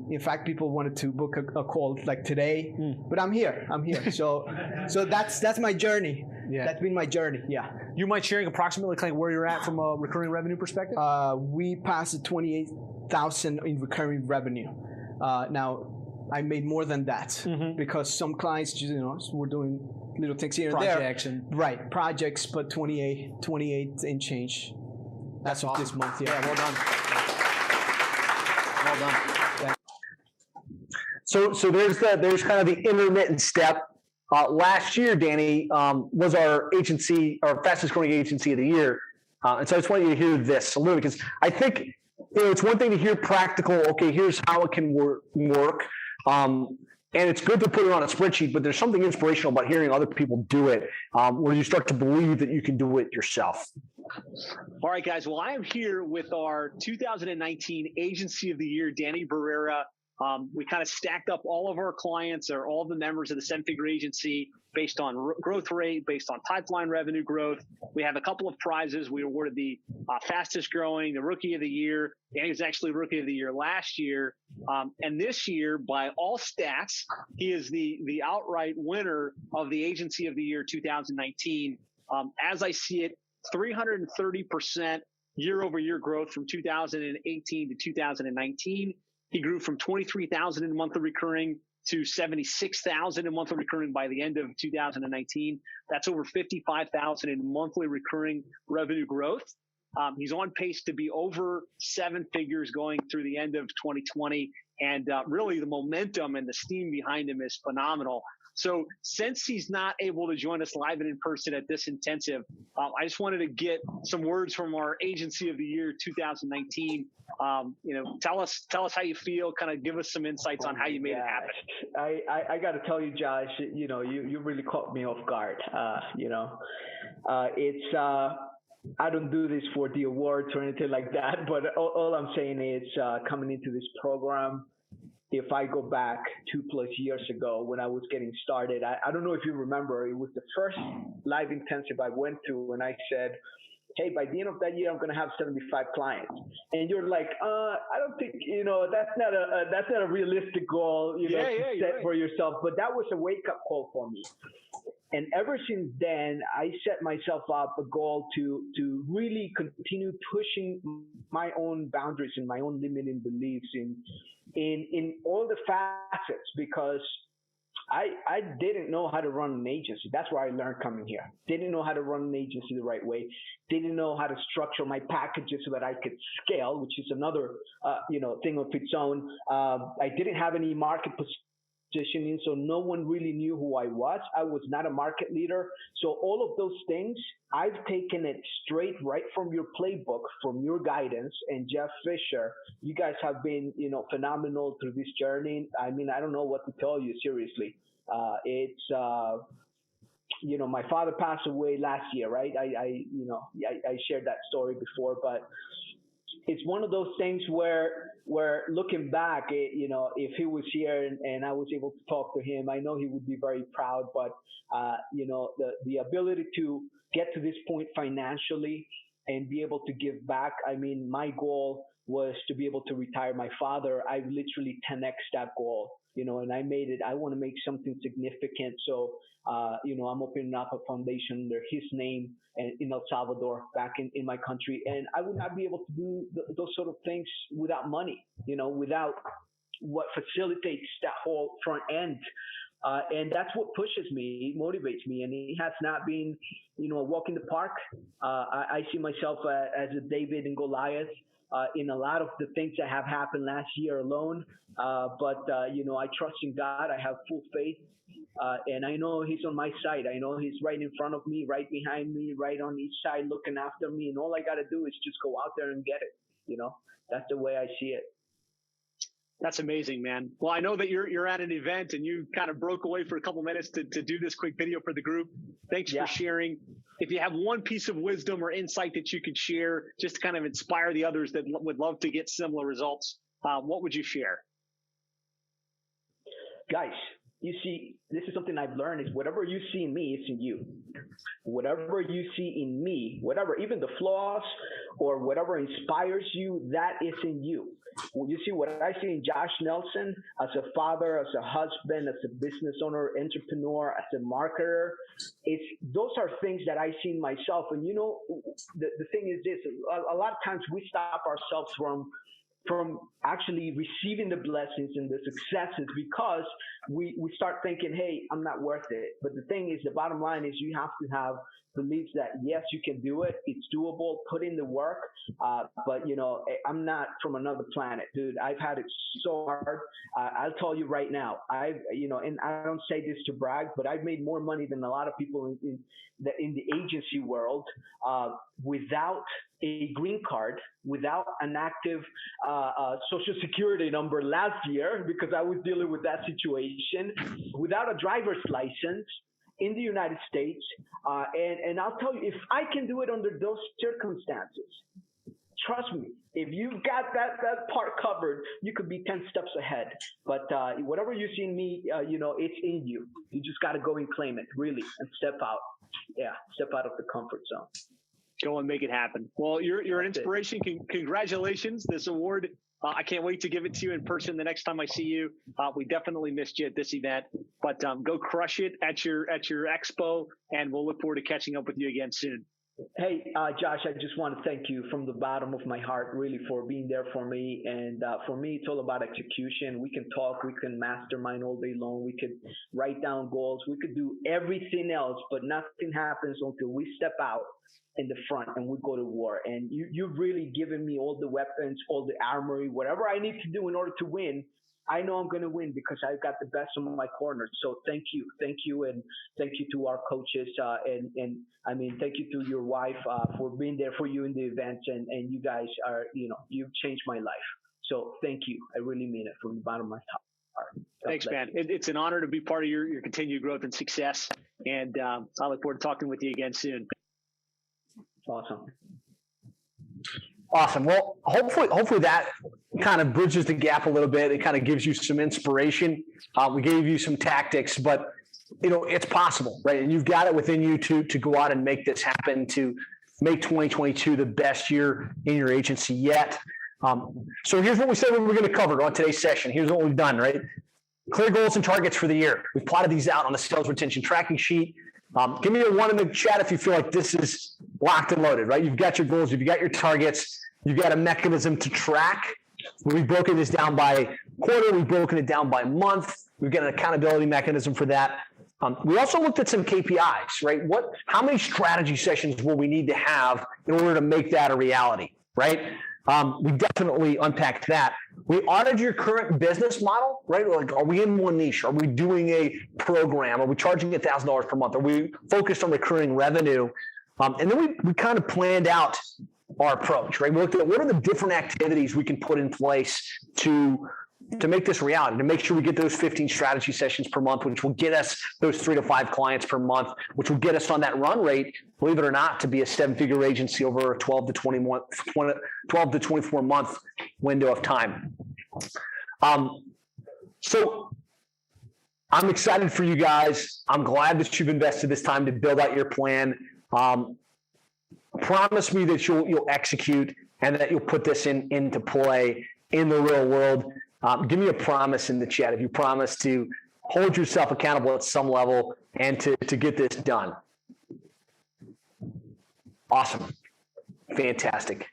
In fact, people wanted to book a call like today, but I'm here. So that's my journey. Yeah. That's been my journey. Yeah. You mind sharing approximately kind of where you're at from a recurring revenue perspective? We passed the 28,000 in recurring revenue. Now, I made more than that because some clients, you know, were doing little things here and there. Right, projects, but 28 and change. That's awesome. This month. Yeah, well done. Well done. So there's kind of the intermittent step. Last year, Danny, was our fastest growing agency of the year. And so I just want you to hear this a little, because I think, you know, it's one thing to hear practical, okay, here's how it can work. And it's good to put it on a spreadsheet, but there's something inspirational about hearing other people do it, where you start to believe that you can do it yourself. All right, guys. Well, I am here with our 2019 Agency of the Year, Danny Barrera. We kind of stacked up all of our clients or all the members of the seven-figure agency based on growth rate, based on pipeline revenue growth. We have a couple of prizes. We awarded the fastest growing, the Rookie of the Year. Danny was actually Rookie of the Year last year. And this year, by all stats, he is the outright winner of the Agency of the Year 2019. As I see it, 330% year-over-year growth from 2018 to 2019. He grew from 23,000 in monthly recurring to 76,000 in monthly recurring by the end of 2019. That's over 55,000 in monthly recurring revenue growth. He's on pace to be over 7 figures going through the end of 2020. And really the momentum and the steam behind him is phenomenal. So since he's not able to join us live and in person at this intensive, I just wanted to get some words from our Agency of the Year 2019. Tell us how you feel, kind of give us some insights on how you made it happen. I got to tell you, Josh, you really caught me off guard. I don't do this for the awards or anything like that, but all I'm saying is coming into this program, if I go back 2+ years ago when I was getting started, I don't know if you remember, it was the first live intensive I went to, and I said, hey, by the end of that year, I'm going to have 75 clients. And you're like, I don't think, that's not a realistic goal, to set for yourself. But that was a wake-up call for me. And ever since then, I set myself up a goal to really continue pushing my own boundaries and my own limiting beliefs in all the facets, because I didn't know how to run an agency. That's where I learned coming here. Didn't know how to run an agency the right way. Didn't know how to structure my packages so that I could scale, which is another, thing of its own. I didn't have any market positioning, so no one really knew who I was. I was not a market leader. So all of those things, I've taken it straight right from your playbook, from your guidance, and Jeff Fisher. You guys have been, phenomenal through this journey. I mean, I don't know what to tell you, seriously. My father passed away last year, right? I shared that story before, but it's one of those things where looking back, if he was here and I was able to talk to him, I know he would be very proud. But the ability to get to this point financially and be able to give back. I mean, my goal was to be able to retire my father. I've literally 10x that goal, and I made it. I want to make something significant. So, I'm opening up a foundation under his name and in El Salvador, back in my country. And I would not be able to do those sort of things without money, without what facilitates that whole front end. And that's what pushes me, it motivates me. And it has not been, a walk in the park. I see myself as a David and Goliath in a lot of the things that have happened last year alone. But I trust in God. I have full faith. And I know he's on my side. I know he's right in front of me, right behind me, right on each side, looking after me. And all I got to do is just go out there and get it. That's the way I see it. That's amazing, man. Well, I know that you're at an event and you kind of broke away for a couple minutes to do this quick video for the group. Thanks for sharing. If you have one piece of wisdom or insight that you could share just to kind of inspire the others that would love to get similar results, what would you share? Guys, you see, this is something I've learned is whatever you see in me, it's in you. Whatever you see in me, whatever, even the flaws or whatever inspires you, that is in you. You see what I see in Josh Nelson as a father, as a husband, as a business owner, entrepreneur, as a marketer, those are things that I see in myself. And the thing is this, a lot of times we stop ourselves from actually receiving the blessings and the successes because we start thinking, hey, I'm not worth it. But the thing is, the bottom line is you have to have beliefs that, yes, you can do it. It's doable. Put in the work. But, I'm not from another planet, dude. I've had it so hard. I'll tell you right now, and I don't say this to brag, but I've made more money than a lot of people in the agency world without a green card, without an active social security number last year, because I was dealing with that situation, without a driver's license in the United States. And I'll tell you, if I can do it under those circumstances, trust me, if you've got that part covered, you could be 10 steps ahead. But whatever you see in me, it's in you. You just got to go and claim it, really, and step out. Yeah, step out of the comfort zone. Go and make it happen. Well, you're an inspiration. Congratulations. This award, I can't wait to give it to you in person the next time I see you. We definitely missed you at this event, but go crush it at your expo, and we'll look forward to catching up with you again soon. Hey, Josh, I just want to thank you from the bottom of my heart, really, for being there for me. And for me, it's all about execution. We can talk, we can mastermind all day long, we could write down goals, we could do everything else, but nothing happens until we step out in the front and we go to war. And you've really given me all the weapons, all the armory, whatever I need to do in order to win. I know I'm going to win because I've got the best on my corner. So thank you, and thank you to our coaches, and I mean, thank you to your wife for being there for you in the events, and you guys are, you've changed my life. So thank you. I really mean it from the bottom of my heart. Thanks, man. It's an honor to be part of your continued growth and success, and I look forward to talking with you again soon. Awesome. Awesome. Well, hopefully that kind of bridges the gap a little bit. It kind of gives you some inspiration. We gave you some tactics, but it's possible, right? And you've got it within you to go out and make this happen, to make 2022 the best year in your agency yet. So here's what we said we were going to cover on today's session. Here's what we've done, right? Clear goals and targets for the year. We've plotted these out on the sales retention tracking sheet. Give me a 1 in the chat if you feel like this is locked and loaded, right? You've got your goals, you've got your targets, you've got a mechanism to track. We've broken this down by quarter, we've broken it down by month. We've got an accountability mechanism for that. We also looked at some KPIs, right? How many strategy sessions will we need to have in order to make that a reality, right? We definitely unpacked that. We audited your current business model, right? Like, are we in one niche? Are we doing a program? Are we charging $1,000 per month? Are we focused on recurring revenue? And then we kind of planned out our approach, right? We looked at what are the different activities we can put in place to make this reality, to make sure we get those 15 strategy sessions per month, which will get us those 3 to 5 clients per month, which will get us on that run rate, believe it or not, to be a 7-figure agency over a 12 to 24 month window of time. So I'm excited for you guys. I'm glad that you've invested this time to build out your plan. Promise me that you'll execute and that you'll put this into play in the real world. Give me a promise in the chat if you promise to hold yourself accountable at some level and to get this done. Awesome. Fantastic.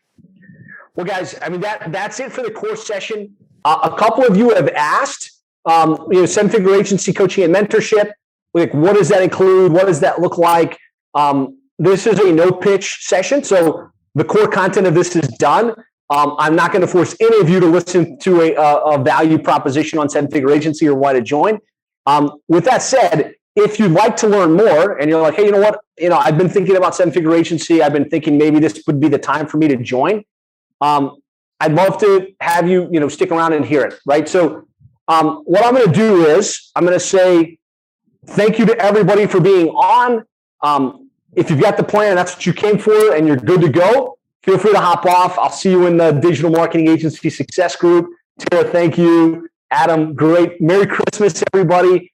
Well, guys, I mean, that's it for the course session. A couple of you have asked, 7-figure agency coaching and mentorship. Like, what does that include? What does that look like? This is a no pitch session. So the core content of this is done. I'm not going to force any of you to listen to a value proposition on 7-figure agency or why to join. With that said, if you'd like to learn more and you're like, hey, you know what? I've been thinking about 7-figure agency. I've been thinking maybe this would be the time for me to join. I'd love to have you, stick around and hear it, right? So what I'm going to do is I'm going to say thank you to everybody for being on. If you've got the plan, that's what you came for, and you're good to go, feel free to hop off. I'll see you in the Digital Marketing Agency Success Group. Taylor, thank you. Adam, great. Merry Christmas, everybody.